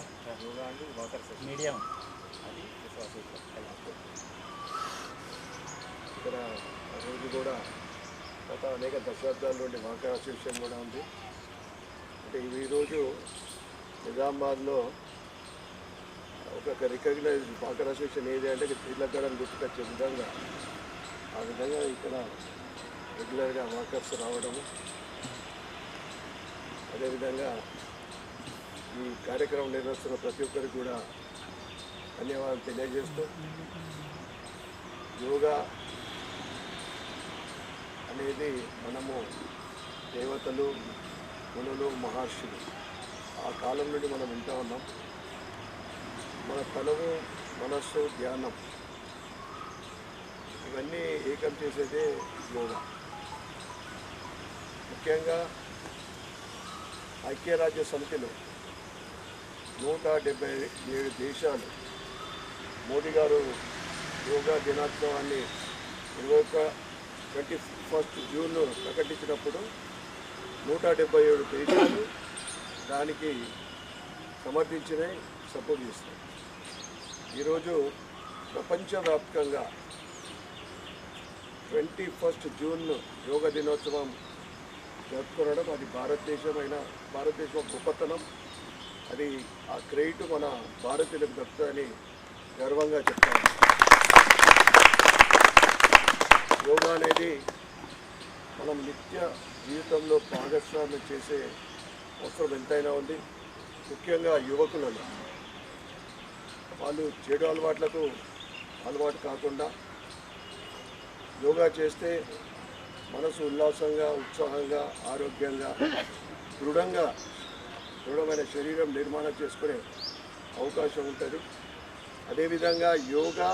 అండి వాటర్ మీడియం అది వాసవి క్లబ్. ఇక్కడ రోజు కూడా గత అనేక దశాబ్దాల నుండి వాకర్ అసోసియేషన్ కూడా ఉంది. అంటే ఈరోజు నిజామాబాద్లో ఒక రికగ్నైజ్ వాకర్ అసోసియేషన్ ఏది అంటే తిలగడని గుర్తుకొచ్చే విధంగా ఆ విధంగా ఇక్కడ రెగ్యులర్గా వాకర్స్ రావడము, అదేవిధంగా ఈ కార్యక్రమం నిర్వహిస్తున్న ప్రతి ఒక్కరికి కూడా ధన్యవాదాలు తెలియజేస్తూ యోగా అనేది మనము దేవతలు మునులు మహర్షులు ఆ కాలం నుండి మనం వింటూ ఉన్నాం. మన తనువు మనస్సు ధ్యానం ఇవన్నీ ఏకం చేసేదే యోగా. ముఖ్యంగా ఐక్యరాజ్య సమితిలో 177 దేశాలు మోడీ గారు యోగా దినోత్సవాన్ని 21 జూన్ ప్రకటించినప్పుడు 177 దేశాలు దానికి సమర్థించిన సపోర్ట్ చేస్తాయి. ఈరోజు ప్రపంచవ్యాప్తంగా 21 జూన్ యోగా దినోత్సవం జరుపుకోవడం అది భారతదేశం గొప్పతనం. అది ఆ క్రెడిట్ మన భారతీయులకు దక్కుతుందని గర్వంగా చెప్తాను. యోగా అనేది మనం నిత్య జీవితంలో భాగస్వామ్యం చేసే అవసరం ఎంతైనా ఉంది. ముఖ్యంగా యువకులలో వాళ్ళు చెడు అలవాట్లకు అలవాటు కాకుండా యోగా చేస్తే మనసు ఉల్లాసంగా, ఉత్సాహంగా, ఆరోగ్యంగా, దృఢమైన శరీరం నిర్మాణం చేసుకునే అవకాశం ఉంటుంది. అదేవిధంగా యోగా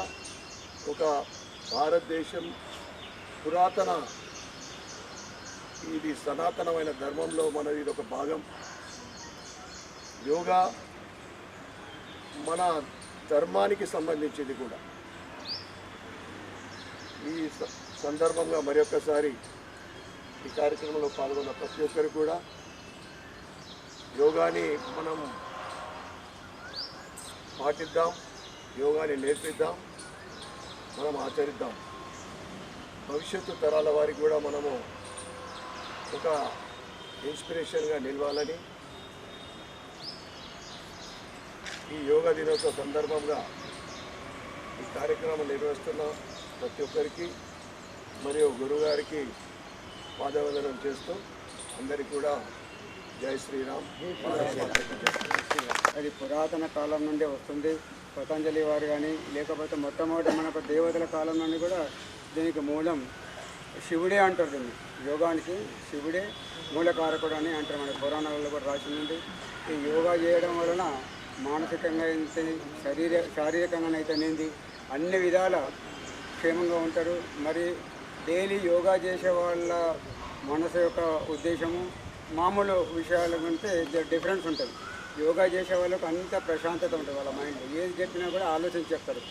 ఒక భారతదేశం పురాతన ఇది సనాతనమైన ధర్మంలో మనది ఇది ఒక భాగం. యోగా మన ధర్మానికి సంబంధించింది కూడా. ఈ సందర్భంగా మరొకసారి ఈ కార్యక్రమంలో పాల్గొన్న ప్రతి ఒక్కరు కూడా యోగాని మనం పాటిద్దాం, యోగాని నేర్పిద్దాం, మనం ఆచరిద్దాం. భవిష్యత్తు తరాల వారికి కూడా మనము ఒక ఇన్స్పిరేషన్గా నిలవాలని ఈ యోగా దినోత్సవ సందర్భంగా ఈ కార్యక్రమం నిర్వహిస్తున్న ప్రతి ఒక్కరికి మరియు గురుగారికి పాదవందనం చేస్తూ అందరికీ కూడా జై శ్రీరామ్. అది పురాతన కాలం నుండి వస్తుంది. పతంజలి వారు కానీ లేకపోతే మొట్టమొదటి మనకు దేవతల కాలం నుండి కూడా దీనికి మూలం శివుడే అంటారు దీన్ని. యోగానికి శివుడే మూలకారకుడు అని అంటారు. మన పురాణాలలో కూడా రాసింది. ఈ యోగా చేయడం వలన మానసికంగా అయితే శారీరకంగానైతేనేది అన్ని విధాల క్షేమంగా ఉంటారు. మరి డైలీ యోగా చేసే వాళ్ళ మనసు యొక్క ఉద్దేశము మామూలు విషయాల కంటే డిఫరెన్స్ ఉంటుంది. యోగా చేసే వాళ్ళకు అంత ప్రశాంతత ఉంటుంది. వాళ్ళ మైండ్ ఏది చెప్పినా కూడా ఆలోచించి చెప్తారు.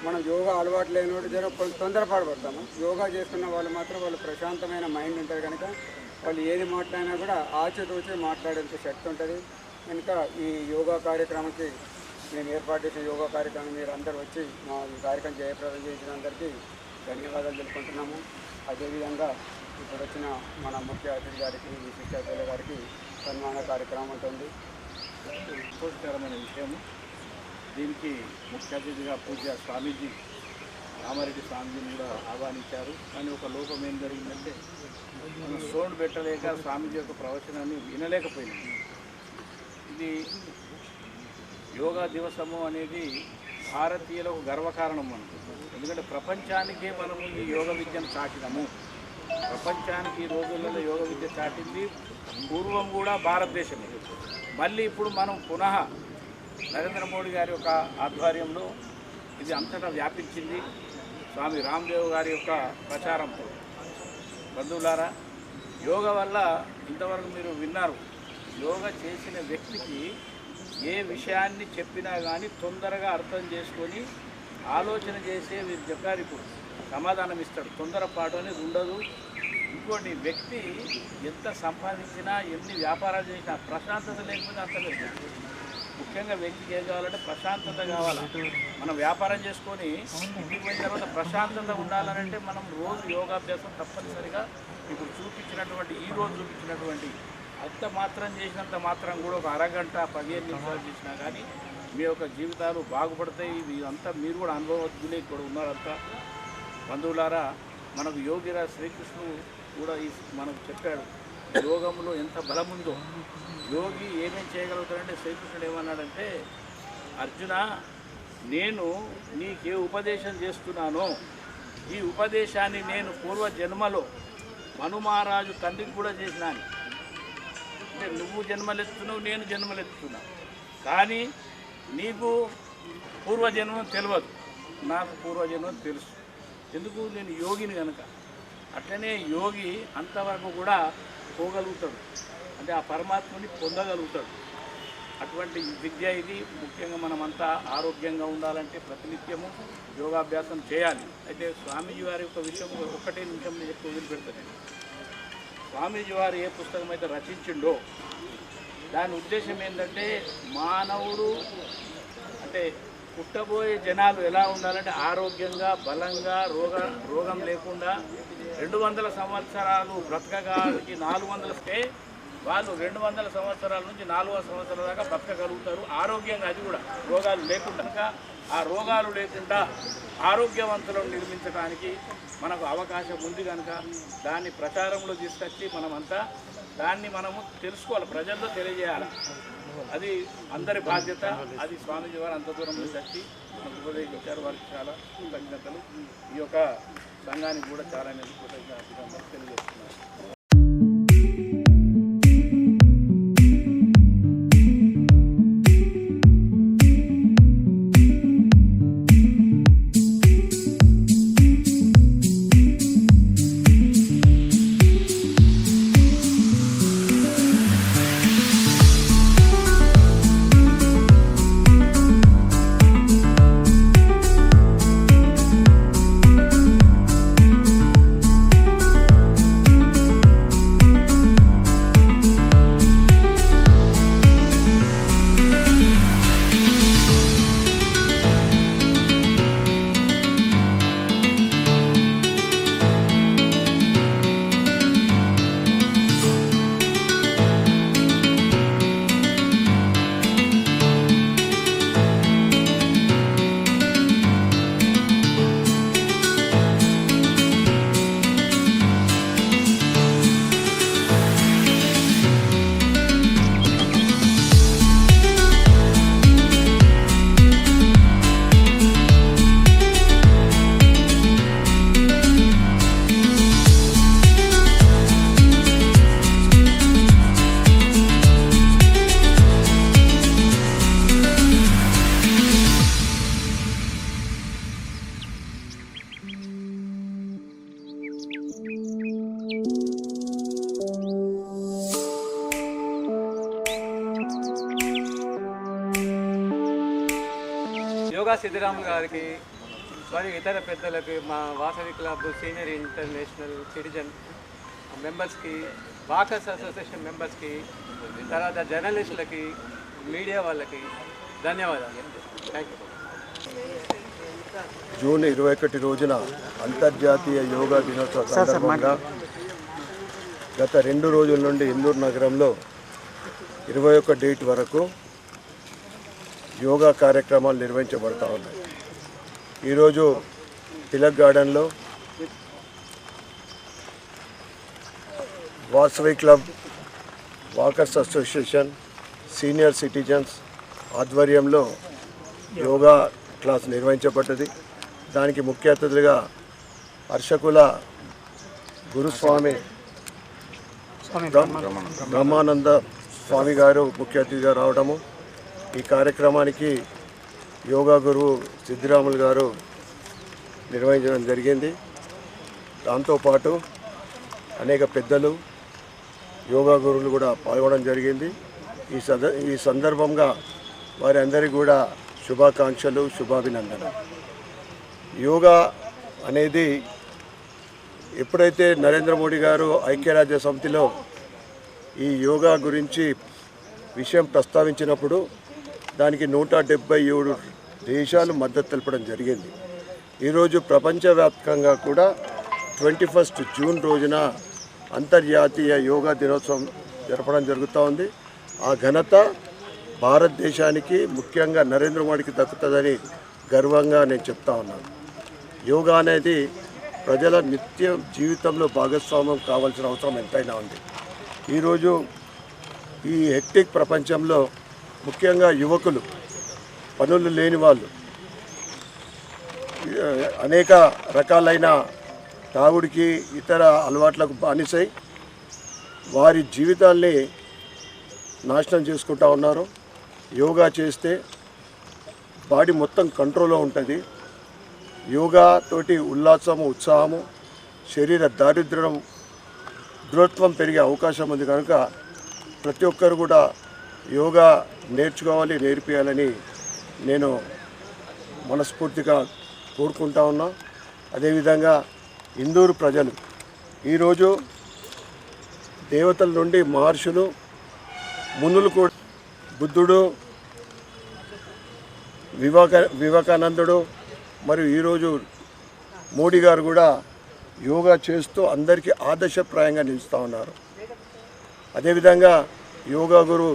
మనం యోగా అలవాటు లేని వాడు కొంచెం తొందరపడబడతాము. యోగా చేస్తున్న వాళ్ళు మాత్రం వాళ్ళు ప్రశాంతమైన మైండ్ ఉంటుంది కనుక వాళ్ళు ఏది మాట్లాడినా కూడా ఆచితూచి మాట్లాడేంత శక్తి ఉంటుంది. కనుక ఈ యోగా కార్యక్రమానికి మేము ఏర్పాటు చేసిన యోగా కార్యక్రమం మీరు అందరూ వచ్చి మా ఈ కార్యక్రమం జయప్రదం చేసిన అందరికీ ధన్యవాదాలు తెలుపుకుంటున్నాము. అదేవిధంగా ఇప్పుడు వచ్చిన మన ముఖ్య అతిథి గారికి విశిష్ట అతిథుల గారికి సన్మాన కార్యక్రమం ఉంటుంది. సంతోషకరమైన విషయము. దీనికి ముఖ్య అతిథిగా పూజ్య స్వామీజీ రామారెడ్డి స్వామీజీని కూడా ఆహ్వానించారు. కానీ ఒక లోపం ఏం జరిగిందంటే మనం సౌండ్ పెట్టలేక స్వామీజీ యొక్క ప్రవచనాన్ని వినలేకపోయినాం. ఇది యోగా దివసము అనేది భారతీయులకు గర్వకారణం మనకు. ఎందుకంటే ప్రపంచానికే మనము ఈ యోగ విద్యను చాటినాము. ప్రపంచానికి ఈ రోజులలో యోగ విద్య చాటింది పూర్వం కూడా భారతదేశమే. మళ్ళీ ఇప్పుడు మనం పునః నరేంద్ర మోడీ గారి యొక్క ఆధ్వర్యంలో ఇది అంతటా వ్యాపించింది. స్వామి రామ్దేవ్ గారి యొక్క ప్రచారంతో. బంధువులారా, యోగా వల్ల ఇంతవరకు మీరు విన్నారు, యోగా చేసిన వ్యక్తికి ఏ విషయాన్ని చెప్పినా కానీ తొందరగా అర్థం చేసుకొని ఆలోచన చేసే మీరు చెప్పారు. ఇప్పుడు సమాధానం ఇస్తాడు. తొందరపాటు అనేది ఉండదు. ఇంకోటి, వ్యక్తి ఎంత సంపాదించినా ఎన్ని వ్యాపారాలు చేసినా ప్రశాంతత లేకపోతే అర్థం. ముఖ్యంగా వ్యక్తికి ఏం కావాలంటే ప్రశాంతత కావాలి. మనం వ్యాపారం చేసుకొని ఇంటికి పోయిన తర్వాత ప్రశాంతత ఉండాలంటే మనం రోజు యోగాభ్యాసం తప్పనిసరిగా ఇప్పుడు చూపించినటువంటి ఈ రోజు చూపించినటువంటి అంత మాత్రం చేసినంత మాత్రం కూడా ఒక అరగంట 15 నిమిషాలు చేసినా కానీ మీ యొక్క జీవితాలు బాగుపడతాయి. ఇవి అంతా మీరు కూడా అనుభవజ్ఞులే ఇక్కడ ఉన్నారంతా. బంధువులారా, మనకు యోగిరాజ్ శ్రీకృష్ణుడు కూడా మనకు చెప్పాడు యోగంలో ఎంత బలం ఉందో. యోగి ఏమేం చేయగలుగుతాడంటే శ్రీకృష్ణుడు ఏమన్నాడంటే, అర్జున, నేను నీకే ఉపదేశం చేస్తున్నానో ఈ ఉపదేశాన్ని నేను పూర్వజన్మలో మనుమహారాజు తండ్రికి కూడా చేసినాను. అంటే నువ్వు జన్మలెత్తున్నావు, నేను జన్మలెత్తుతున్నావు, కానీ నీకు పూర్వజన్మం తెలియదు, నాకు పూర్వజన్మం తెలుసు. ఎందుకు? నేను యోగిని కనుక. అట్లనే యోగి అంతవరకు కూడా పోగలుగుతాడు, అంటే ఆ పరమాత్మని పొందగలుగుతాడు. అటువంటి విద్య ఇది. ముఖ్యంగా మనమంతా ఆరోగ్యంగా ఉండాలంటే ప్రతినిత్యము యోగాభ్యాసం చేయాలి. అయితే స్వామీజీ వారి యొక్క విషయం ఒక్కటే నిమిషం నేను ఎక్కువ వదిలిపెడతాను. స్వామీజీ వారు ఏ పుస్తకం అయితే రచించిండో దాని ఉద్దేశం ఏంటంటే, మానవుడు అంటే పుట్టబోయే జనాలు ఎలా ఉండాలంటే ఆరోగ్యంగా, బలంగా, రోగం లేకుండా 200 సంవత్సరాలు బ్రతకగానికి 400 వాళ్ళు 200 సంవత్సరాల నుంచి 400 సంవత్సరాల దాకా బ్రతకగలుగుతారు ఆరోగ్యంగా. అది కూడా రోగాలు లేకుండా. ఆ రోగాలు లేకుండా ఆరోగ్యవంతులను నిర్మించడానికి మనకు అవకాశం ఉంది కనుక దాన్ని ప్రచారంలో తీసుకొచ్చి మనమంతా దాన్ని మనము తెలుసుకోవాలి, ప్రజల్లో తెలియజేయాలి. అది అందరి బాధ్యత. అది స్వామీజీ వారు అంత దూరం నుంచి వచ్చి మనకు ఉపదేశించారు. వారికి చాలా కృతజ్ఞతలు. ఈ యొక్క సంఘానికి కూడా చాలా కృతజ్ఞతలు తెలియజేస్తున్నారు. యోగా సిద్ధిరాములు గారికి మరియు ఇతర పెద్దలకి, మా Vasavi club senior international citizen మెంబర్స్కి, వాకర్స్ అసోసియేషన్ మెంబర్స్కి, తర్వాత జర్నలిస్టులకి, మీడియా వాళ్ళకి ధన్యవాదాలు. Thank you. జూన్ 21 రోజున అంతర్జాతీయ యోగా దినోత్సవ సందర్భంగా గత 2 రోజుల నుండి ఇందూరు నగరంలో 21 డేట్ వరకు యోగా కార్యక్రమాలు నిర్వహించబడతా ఉన్నాయి. ఈరోజు తిలక్ గార్డెన్లో Vasavi club, walkers association, senior citizens ఆధ్వర్యంలో యోగా క్లాస్ నిర్వహించబడ్డది. దానికి ముఖ్య అతిథులుగా హర్షకుల గురుస్వామి బ్రహ్మానంద స్వామి గారు ముఖ్య అతిథిగా రావడము, ఈ కార్యక్రమానికి యోగా గురువు సిద్ధిరాములు గారు నిర్వహించడం జరిగింది. దాంతోపాటు అనేక పెద్దలు, యోగా గురువులు కూడా పాల్గొనడం జరిగింది. ఈ సందర్భంగా వారి అందరికీ కూడా శుభాకాంక్షలు, శుభాభినందనలు. యోగా అనేది ఎప్పుడైతే నరేంద్ర మోడీ గారు ఐక్యరాజ్య సమితిలో ఈ యోగా గురించి విషయం ప్రస్తావించినప్పుడు దానికి 177 దేశాలు మద్దతు తెలపడం జరిగింది. ఈరోజు ప్రపంచవ్యాప్తంగా కూడా 21 జూన్ రోజున అంతర్జాతీయ యోగా దినోత్సవం జరపడం జరుగుతూ ఉంది. ఆ ఘనత భారతదేశానికి, ముఖ్యంగా నరేంద్ర మోడీకి దక్కుతుందని గర్వంగా నేను చెప్తా ఉన్నాను. యోగా అనేది ప్రజల నిత్య జీవితంలో భాగస్వామ్యం కావాల్సిన అవసరం ఎంతైనా ఉంది. ఈరోజు ఈ హెక్టిక్ ప్రపంచంలో ముఖ్యంగా యువకులు, పనులు లేని వాళ్ళు అనేక రకాలైన తాగుడికి, ఇతర అలవాట్లకు బానిసై వారి జీవితాల్ని నాశనం చేసుకుంటూ ఉన్నారు. యోగా చేస్తే బాడీ మొత్తం కంట్రోల్లో ఉంటుంది. యోగా తోటి ఉల్లాసము, ఉత్సాహము, శరీర దారిద్ర్యం, దృఢత్వం పెరిగే అవకాశం ఉంది. కనుక ప్రతి ఒక్కరు కూడా యోగా నేర్చుకోవాలి, నేర్పియాలని నేను మనస్ఫూర్తిగా కోరుకుంటా ఉన్నా. అదేవిధంగా ఇందూరు ప్రజలు ఈరోజు దేవతల నుండి మహర్షులు, మునులు కూడా, బుద్ధుడు, వివేకానందుడు మరియు ఈరోజు మోడీ గారు కూడా యోగా చేస్తూ అందరికీ ఆదర్శప్రాయంగా నిలుస్తూ ఉన్నారు. అదేవిధంగా యోగా గురు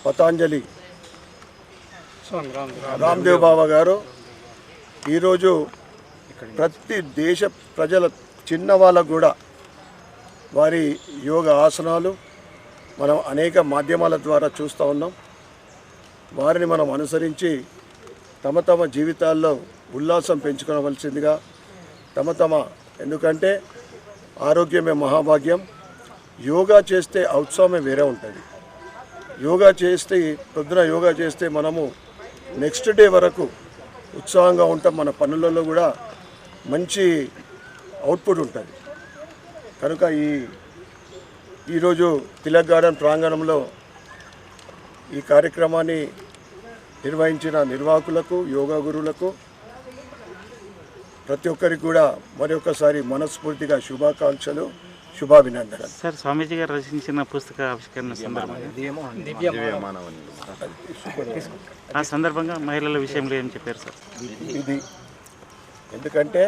పతాంజలి రామ్దేవ్ బాబా గారు ఈరోజు ప్రతి దేశ ప్రజల చిన్న వాళ్ళకు కూడా వారి యోగా ఆసనాలు మనం అనేక మాధ్యమాల ద్వారా చూస్తూ ఉన్నాం. వారిని మనం అనుసరించి తమ తమ జీవితాల్లో ఉల్లాసం పెంచుకోవలసిందిగా ఎందుకంటే ఆరోగ్యమే మహాభాగ్యం. యోగా చేస్తే ఔత్సాహమే వేరే ఉంటుంది. పొద్దున యోగా చేస్తే మనము నెక్స్ట్ డే వరకు ఉత్సాహంగా ఉంటాం. మన పనులలో కూడా మంచి అవుట్పుట్ ఉంటుంది. కనుక ఈరోజు తిలక్ గార్డెన్ ప్రాంగణంలో ఈ కార్యక్రమాన్ని నిర్వహించిన నిర్వాహకులకు, యోగా గురువులకు ప్రతి ఒక్కరికి కూడా మరొకసారి మనస్ఫూర్తిగా శుభాకాంక్షలు, శుభాభినందనలు. సార్, స్వామీజీ గారు రచించిన పుస్తక ఆవిష్కరణ సందర్భంగా మహిళల విషయంలో ఏం చెప్పారు సార్? ఇది ఎందుకంటే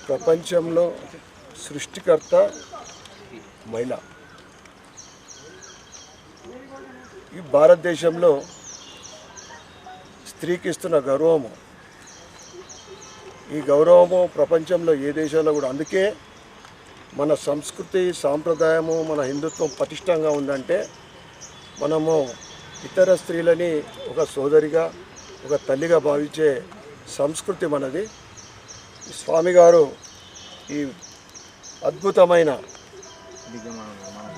ప్రపంచంలో సృష్టికర్త మహిళ. ఈ భారతదేశంలో స్త్రీకి ఇస్తున్న గౌరవము, ఈ గౌరవము ప్రపంచంలో ఏ దేశంలో కూడా. అందుకే మన సంస్కృతి, సాంప్రదాయము, మన హిందుత్వం పటిష్టంగా ఉందంటే మనము ఇతర స్త్రీలని ఒక సోదరిగా, ఒక తల్లిగా భావించే సంస్కృతి మనది. స్వామి గారు ఈ అద్భుతమైన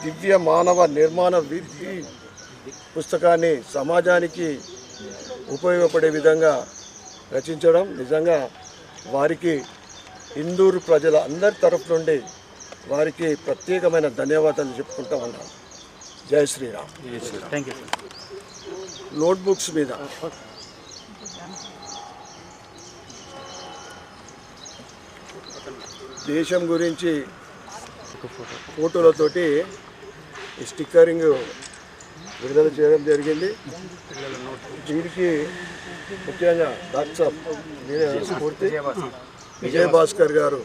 దివ్య మానవ నిర్మాణ విధి పుస్తకాన్ని సమాజానికి ఉపయోగపడే విధంగా రచించడం నిజంగా వారికి ఇందూరు ప్రజల అందరి తరఫు నుండి వారికి ప్రత్యేకమైన ధన్యవాదాలు చెప్పుకుంటూ ఉన్నాం. జై Sriram. Thank you sir. Notebooks మీద దేశం గురించి ఫోటోలతోటి ఈ స్టిక్కరింగ్ విడుదల చేయడం జరిగింది. దీనికి ముఖ్యంగా డాక్టర్ స్ఫూర్తి విజయభాస్కర్ గారు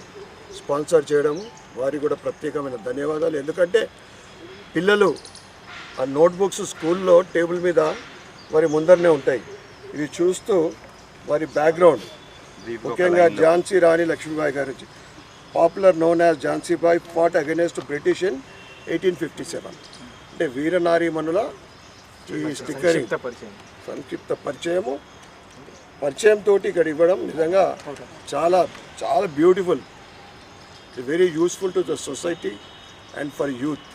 స్పాన్సర్ చేయడము, వారికి కూడా ప్రత్యేకమైన ధన్యవాదాలు. ఎందుకంటే పిల్లలు ఆ నోట్బుక్స్ స్కూల్లో టేబుల్ మీద వారి ముందరనే ఉంటాయి. ఇవి చూస్తూ వారి బ్యాక్గ్రౌండ్, ముఖ్యంగా ఝాన్సీ రాణి లక్ష్మీబాయి గారు, popular known as Jhansibai, fought against British in 1857. అంటే వీరనారీమణుల ఈ స్టిక్కరింగ్ సంక్షిప్త పరిచయంతో ఇక్కడ ఇవ్వడం నిజంగా చాలా చాలా beautiful, very useful to the society and for youth.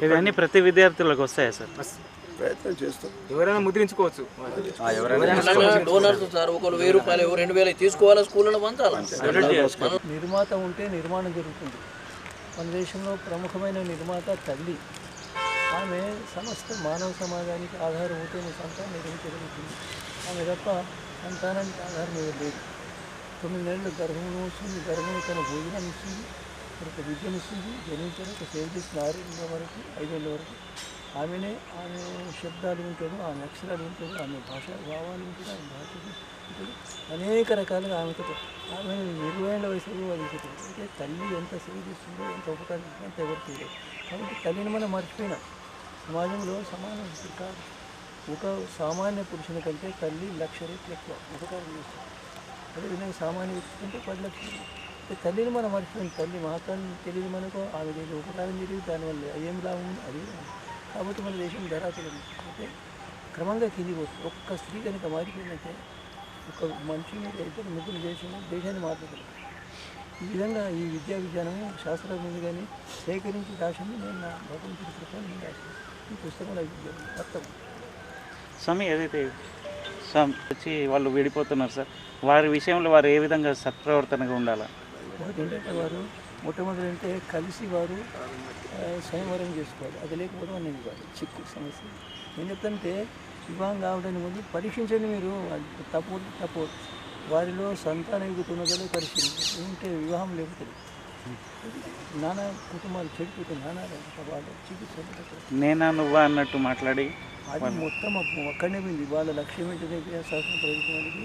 ఇవన్నీ ప్రతి విద్యార్థులకు వస్తాయా సార్? ప్రయత్నం చేస్తాం. ఎవరైనా ముద్రించుకోవచ్చు. డోనర్స్ సార్ ఒకరు 1000 రూపాయలు 2000 తీసుకోవాలా, స్కూళ్ళలో పంచాలి. నిర్మాత ఉంటే నిర్మాణం జరుగుతుంది. మన దేశంలో ప్రముఖమైన నిర్మాత తల్లి. ఆమె సమస్త మానవ సమాజానికి ఆధారభూతమైన సంతానం నిర్మించగలుగుతుంది. ఆమె తప్ప సంతానానికి ఆధారం లేదు. 9 నెలలు గర్భంలో వస్తుంది. గర్భంలో తన భోజనాన్ని ఇస్తుంది, ఒక విద్యనిస్తుంది, జనించారు, సేవ చేసిన 6 ఏళ్ళ వరకు 5 ఏళ్ళ వరకు ఆమె శబ్దాలు వింటాడు, ఆమె అక్షరాలు వింటాడు, ఆమె భాషా భావాలు వింటాడు, ఆమె భాష వింటాడు, అనేక రకాలుగా ఆమెతో ఆమె 20 ఏళ్ళ వయసులో వదిలిపెట్టాడు. అంటే తల్లి ఎంత సేవ చేస్తుందో, ఎంత ఉపకారం ఎంత ఎవరికి లేదు. కాబట్టి తల్లిని మనం మర్చిపోయినాం. సమాజంలో సమానం కాదు. ఒక సామాన్య పురుషుని కంటే తల్లి 1,00,000 రెట్లు ఎక్కువ ఉపకారం చేస్తుంది. అదేవిధంగా సామాన్య వ్యక్తి కంటే 10 లక్షలు. తల్లిని మనం మర్చిపోయింది. తల్లి మహత్వాన్ని తెలియదు మనకు, ఆమె తెలియదు ఉపకారం తెలియదు, దానివల్ల ఏం లాభం అది. కాబట్టి మన దేశం ధరాతలు అంటే క్రమంగా కింది పోతుంది. ఒక్క స్త్రీ కనుక మారిపోయిందంటే, ఒక మనిషి మీద 2 ముగ్గురు దేశాన్ని మారుతుంది. ఈ విధంగా ఈ విజ్ఞానము శాస్త్రం మీద కానీ సేకరించి రాసింది నేను నా భగవంతుడి కృపను రాసింది. ఈ పుస్తకంలో అర్థం. స్వామి, ఏదైతే వచ్చి వాళ్ళు విడిపోతున్నారు సార్, వారి విషయంలో వారు ఏ విధంగా సత్ప్రవర్తనగా ఉండాలా? ఒకటి ఏంటంటే వారు మొట్టమొదటి అంటే కలిసి వారు స్వయంవరం చేసుకోవాలి. అది లేకపోతే వాళ్ళు ఇవ్వాలి. చిక్కు సమస్య ఏం చెప్తానంటే, వివాహం కావడానికి ముందు పరీక్షించండి. మీరు తప్పు వారిలో సంతాన యుగుతున్నదో పరిశీలించాలి. ఉంటే వివాహం లేకపోతే నానా కుటుంబాలు చెడిపోతాయి. నానా వాళ్ళ చికిత్స నేనా నువ్వా అన్నట్టు మాట్లాడి అది మొత్తం అక్కడనే పోయింది. వాళ్ళ లక్ష్యం ఏంటంటే శాస్త్రం ప్రభుత్వానికి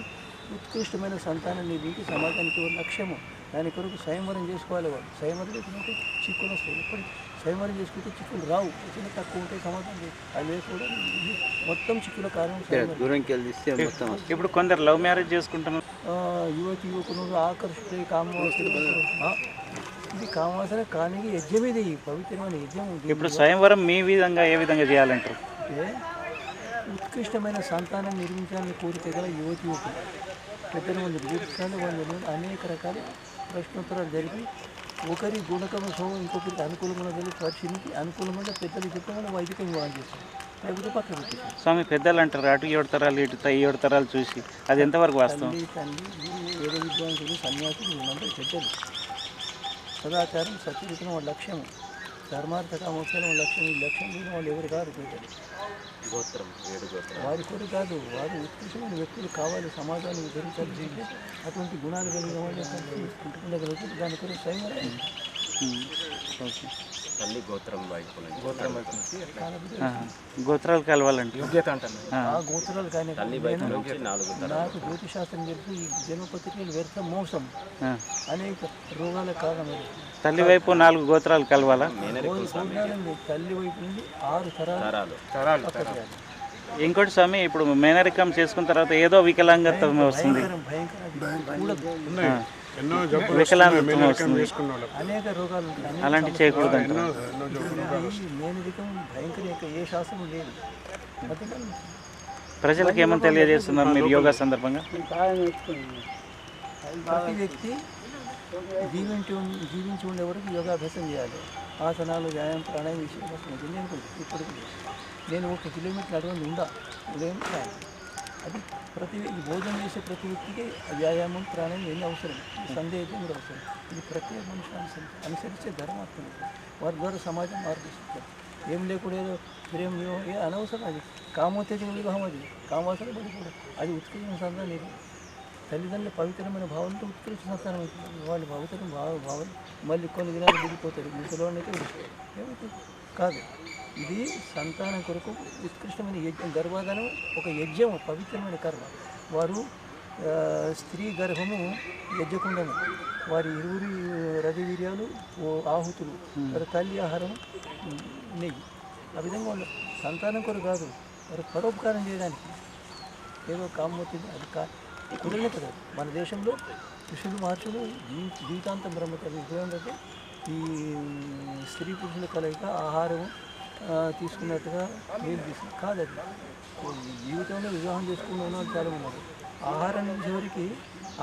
ఉత్కృష్టమైన సంతానం నిర్మించి సమాజానికి ఒక లక్ష్యము. దాని కొరకు స్వయంవరం చేసుకోవాలి. వాళ్ళు స్వయంవరం చేసుకుంటే చిక్కులు వస్తాయి. ఎప్పటికీ స్వయంవరం చేసుకుంటే చిక్కులు రావు. చిన్న తక్కువ ఉంటే సమాధానం అవి కూడా మొత్తం చిక్కుల కారణం. ఇప్పుడు కొందరు లవ్ మ్యారేజ్ చేసుకుంటున్నారు. యువకులు ఆకర్షితులై కామవాసన, ఇది కామవాసన కానీ యజ్ఞం, ఇది పవిత్రమైన యజ్ఞం. ఇప్పుడు స్వయంవరం మీ విధంగా ఏ విధంగా చేయాలంటారు? అంటే ఉత్కృష్టమైన సంతానం నిర్మించాలని కోరిక గల యువకులు పెద్దల మంది గుర్తించాలి. వాళ్ళు అనేక రకాల ప్రశ్నోత్తరాలు జరిపి ఒకరి గుణకమ స్వభావం ఇంకొకరికి అనుకూలంగా జరిగి పరిశీలించి అనుకూలంగా పెద్దలు చెప్పడం వైదిక వివాహం చేస్తారు. లేకపోతే పక్కన పెట్టేస్తారు. స్వామి, పెద్దలు అంటారు అటు 7 తరాలు ఇటు 7 తరాలు చూసి, అది ఎంతవరకు వాస్తవం? తండ్రి వేద విద్వాంసులు సన్యాసులు వీళ్ళందరూ పెద్దలు. సదాచారం సత్యరితం వాళ్ళ లక్ష్యము, ధర్మార్థ కామోక్షాలు వాళ్ళ లక్ష్యం. ఈ లక్ష్యం మీద వాళ్ళు ఎవరు కాదు పెద్దలు. వారి కొరకు కాదు, వారు ఉత్కృష్టమైన వ్యక్తులు కావాలి. సమాజాన్ని ఉద్ధరించాలి. అటువంటి గుణాలు కలిగిన వాళ్ళు ఉండగలుగుతుంది. దాని కొరకు స్వయంవరం గోత్రాలు కలవాలంటే యోగ్యత అంటాను. ఆ గోత్రాలు కానీ నాకు జ్యోతిశాస్త్రం తెలుసు. ఈ జన్మపత్రికలు వ్యర్థ మోసం అనేక రోగాల కారణం. తల్లి వైపు 4 గోత్రాలు కలవాలా? తల్లి వైపు నుండి 6 తరాలు. ఇంకోటి స్వామి, ఇప్పుడు మేనరికం చేసుకున్న తర్వాత ఏదో వికలాంగత్వం వస్తుంది, వికలాంగత్వం వస్తుంది, అనేక రోగాలు ఉంటాయి. అలాంటివి చేయకూడదు అంటారు. మేనరికం భయంకర ఏ శాస్త్రం లేదు. ప్రజలకు ఏమని తెలియజేస్తున్నారు మీరు యోగా సందర్భంగా? ప్రతి వ్యక్తి జీవించి ఉండే వరకు యోగాభ్యాసం చేయాలి. ఆసనాలు, వ్యాయామం, ప్రాణాయామం విషయం నేను ఇప్పటికీ నేను 1 కిలోమీటర్ నడవండి ఉదయం అది ప్రతి భోజనం చేసే ప్రతి వ్యక్తికి వ్యాయామం, ప్రాణాయామం ఎన్ని అవసరం. సందేహం కూడా అవసరం. ఇది ప్రతి మనిషి అనుసరించే ధర్మార్థం. వారి ద్వారా సమాజం మార్పిస్తారు. ఏం లేకుండా ఏదో ప్రేమ ఏ అనవసరం. అది కామోత్తేజ వివాహం, అది కామవాసన పడిపోవడం, అది ఉత్కృష్టమైన సంతానం. తల్లిదండ్రుల పవిత్రమైన భావనతో ఉత్కృష్ట సంతానం అవుతుంది. వాళ్ళు పవిత్ర భావన మళ్ళీ కొన్ని దినాలు విడిపోతారు. ముసలివాడిని అయితే ఏమవుతుంది కాదు. ఇది సంతానం కొరకు ఉత్కృష్టమైన యజ్ఞం. గర్భాధానం ఒక యజ్ఞం, పవిత్రమైన కర్మ. వారు స్త్రీ గర్భము యజ్ఞకుండము, వారి ఇరువురి రవివీర్యాలు ఆహుతులు, వారి తల్లి ఆహారం నెయ్యి. ఆ విధంగా వాళ్ళు సంతానం కొరకు కాదు, వారు పరోపకారం చేయడానికి ఏదో కామవుతుంది. అది కుదరనే కదా. మన దేశంలో ఋషులు మహర్షులు జీవితాంతం బ్రహ్మచారి ఏంటంటే ఈ స్త్రీ పురుషుల కలయిక ఆహారం తీసుకున్నట్టుగా నీళ్ళు తీసుకుని కాదు. అది జీవితంలో వివాహం చేసుకున్న వాళ్ళు చాలా ఉన్నారు. ఆహారం చివరికి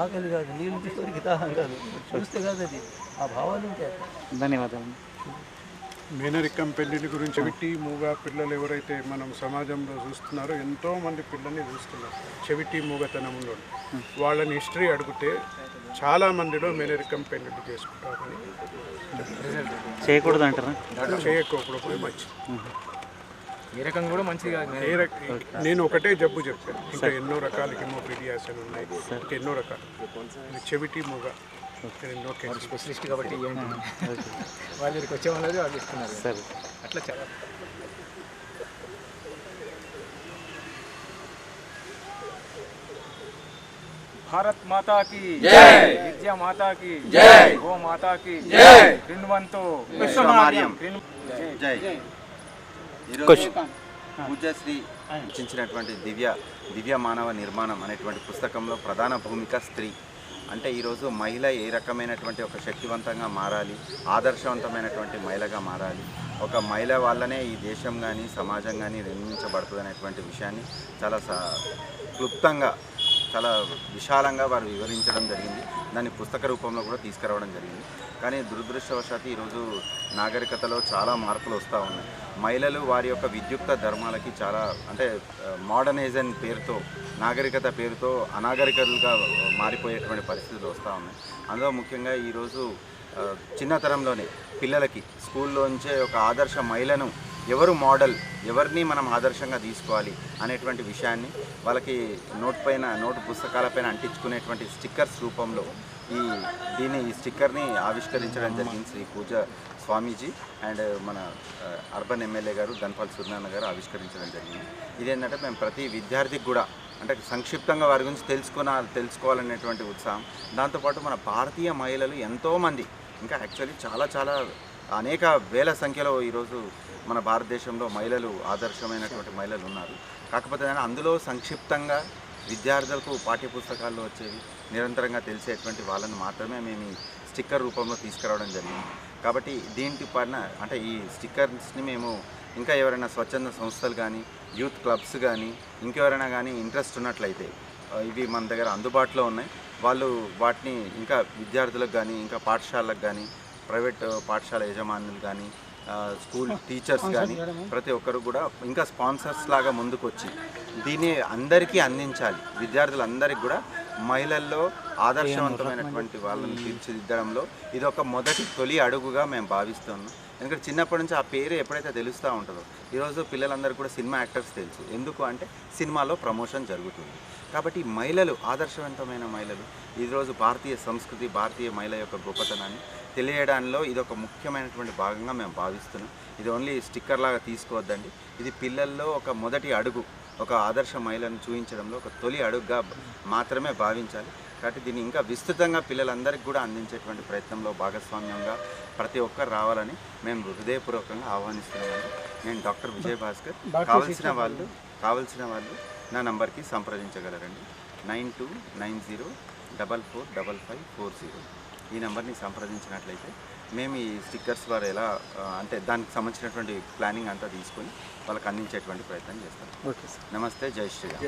ఆకలి కాదు, నీళ్ళు చివరికి దాహం కాదు. చూస్తే కాదు, అది ఆ భావాలు ఉంటాయి. ధన్యవాదాలు. మేనరికం పెళ్లి గురించి చెవిటి మూగ పిల్లలు ఎవరైతే మనం సమాజంలో చూస్తున్నారో ఎంతోమంది పిల్లల్ని చూస్తున్నారు చెవిటి మూగతనంలో. వాళ్ళని హిస్టరీ అడిగితే చాలామందిలో మేనరికం పెళ్లి చేసుకుంటారని. చేయకూడదు అంటారా? చేయకపోవడం మంచిది. ఏ రకం కూడా మంచిది కాదు. నేను ఒకటే జబ్బు చెప్పాను, ఇంకా ఎన్నో రకాల హిమోఫీలియాస్ అని ఉన్నాయి, ఇంకా ఎన్నో రకాలు. ఇది చెవిటి మూగ ఎన్నో కేసు స్పెషలిస్ట్ కాబట్టి వాళ్ళు ఇక్కడికి వచ్చే వాళ్ళది వాళ్ళు ఇస్తున్నారు. సరే, అట్లా చాలా భారత్ మాతా की जय, విద్యా మాతా की जय, గో మాతా की जय, క్రిందవంతో విశ్వమార్యం జై. ఈరోజు పూజ్యశ్రీ రచించినటువంటి దివ్య మానవ నిర్మాణం అనేటువంటి పుస్తకంలో ప్రధాన భూమిక స్త్రీ. అంటే ఈరోజు మహిళ ఏ రకమైనటువంటి ఒక శక్తివంతంగా మారాలి, ఆదర్శవంతమైనటువంటి మహిళగా మారాలి, ఒక మహిళ వల్లనే ఈ దేశం కానీ సమాజం కానీ నిర్మించబడుతుంది అనేటువంటి విషయాన్ని చాలా క్లుప్తంగా చాలా విశాలంగా వారు వివరించడం జరిగింది. దాన్ని పుస్తక రూపంలో కూడా తీసుకురావడం జరిగింది. కానీ దురదృష్టవశాత్తు ఈరోజు నాగరికతలో చాలా మార్పులు వస్తూ ఉన్నాయి. మహిళలు వారి యొక్క విద్యుక్త ధర్మాలకి చాలా అంటే మోడర్నైజేషన్ పేరుతో, నాగరికత పేరుతో అనాగరికలుగా మారిపోయేటువంటి పరిస్థితులు వస్తూ ఉన్నాయి. అందులో ముఖ్యంగా ఈరోజు చిన్నతరంలోనే పిల్లలకి స్కూల్లోంచే ఒక ఆదర్శ మహిళను ఎవరు మోడల్, ఎవరిని మనం ఆదర్శంగా తీసుకోవాలి అనేటువంటి విషయాన్ని వాళ్ళకి నోటు పుస్తకాలపైన అంటించుకునేటువంటి స్టిక్కర్స్ రూపంలో ఈ స్టిక్కర్ని ఆవిష్కరించడం జరిగింది. శ్రీ పూజ స్వామీజీ అండ్ మన అర్బన్ ఎమ్మెల్యే గారు ధన్పాల్ సూర్యనారాయణ గారు ఆవిష్కరించడం జరిగింది. ఇదేంటంటే మేము ప్రతి విద్యార్థికి కూడా అంటే సంక్షిప్తంగా వారి గురించి తెలుసుకోవాలనేటువంటి ఉత్సాహం. దాంతోపాటు మన భారతీయ మహిళలు ఎంతోమంది, ఇంకా యాక్చువల్లీ చాలా అనేక వేల సంఖ్యలో ఈరోజు మన భారతదేశంలో మహిళలు ఆదర్శమైనటువంటి మహిళలు ఉన్నారు. కాకపోతే అందులో సంక్షిప్తంగా విద్యార్థులకు పాఠ్యపుస్తకాల్లో వచ్చేవి నిరంతరంగా తెలిసేటువంటి వాళ్ళని మాత్రమే మేము ఈ స్టిక్కర్ రూపంలో తీసుకురావడం జరిగింది. కాబట్టి దీంటి పైన అంటే ఈ స్టిక్కర్స్ని మేము ఇంకా ఎవరైనా స్వచ్ఛంద సంస్థలు కానీ, యూత్ క్లబ్స్ కానీ, ఇంకెవరైనా కానీ ఇంట్రెస్ట్ ఉన్నట్లయితే ఇవి మన దగ్గర అందుబాటులో ఉన్నాయి. వాళ్ళు వాటిని ఇంకా విద్యార్థులకు కానీ, ఇంకా పాఠశాలకు కానీ, ప్రైవేట్ పాఠశాల యజమానులు కానీ, స్కూల్ టీచర్స్ కానీ ప్రతి ఒక్కరు కూడా ఇంకా స్పాన్సర్స్ లాగా ముందుకు వచ్చి దీన్ని అందరికీ అందించాలి. విద్యార్థులందరికీ కూడా మహిళల్లో ఆదర్శవంతమైనటువంటి వాళ్ళని తీర్చిదిద్దడంలో ఇది ఒక తొలి అడుగుగా మేము భావిస్తున్నాం. ఎందుకంటే చిన్నప్పటి నుంచి ఆ పేరు ఎప్పుడైతే తెలుస్తూ ఉంటుందో, ఈరోజు పిల్లలందరూ కూడా సినిమా యాక్టర్స్ తెలుసు. ఎందుకు అంటే సినిమాలో ప్రమోషన్ జరుగుతుంది. కాబట్టి మహిళలు, ఆదర్శవంతమైన మహిళలు ఈరోజు భారతీయ సంస్కృతి, భారతీయ మహిళ యొక్క గొప్పతనాన్ని తెలియడంలో ఇది ఒక ముఖ్యమైనటువంటి భాగంగా మేము భావిస్తున్నాం. ఇది ఓన్లీ స్టిక్కర్ లాగా తీసుకోవద్దండి. ఇది పిల్లల్లో ఒక మొదటి అడుగు, ఒక ఆదర్శ మహిళను చూపించడంలో ఒక తొలి అడుగుగా మాత్రమే భావించాలి. కాబట్టి దీన్ని ఇంకా విస్తృతంగా పిల్లలందరికీ కూడా అందించేటువంటి ప్రయత్నంలో భాగస్వామ్యంగా ప్రతి ఒక్కరు రావాలని మేము హృదయపూర్వకంగా ఆహ్వానిస్తున్నామండి. నేను డాక్టర్ విజయ్ భాస్కర్. కావాల్సిన వాళ్ళు నా నంబర్కి సంప్రదించగలరండి. 9290445540. ఈ నెంబర్ని సంప్రదించినట్లయితే మేము ఈ స్టిక్కర్స్ వారు ఎలా అంటే దానికి సంబంధించినటువంటి ప్లానింగ్ అంతా తీసుకొని వాళ్ళకి అందించేటువంటి ప్రయత్నం చేస్తాం. నమస్తే, జై శ్రీరామ్.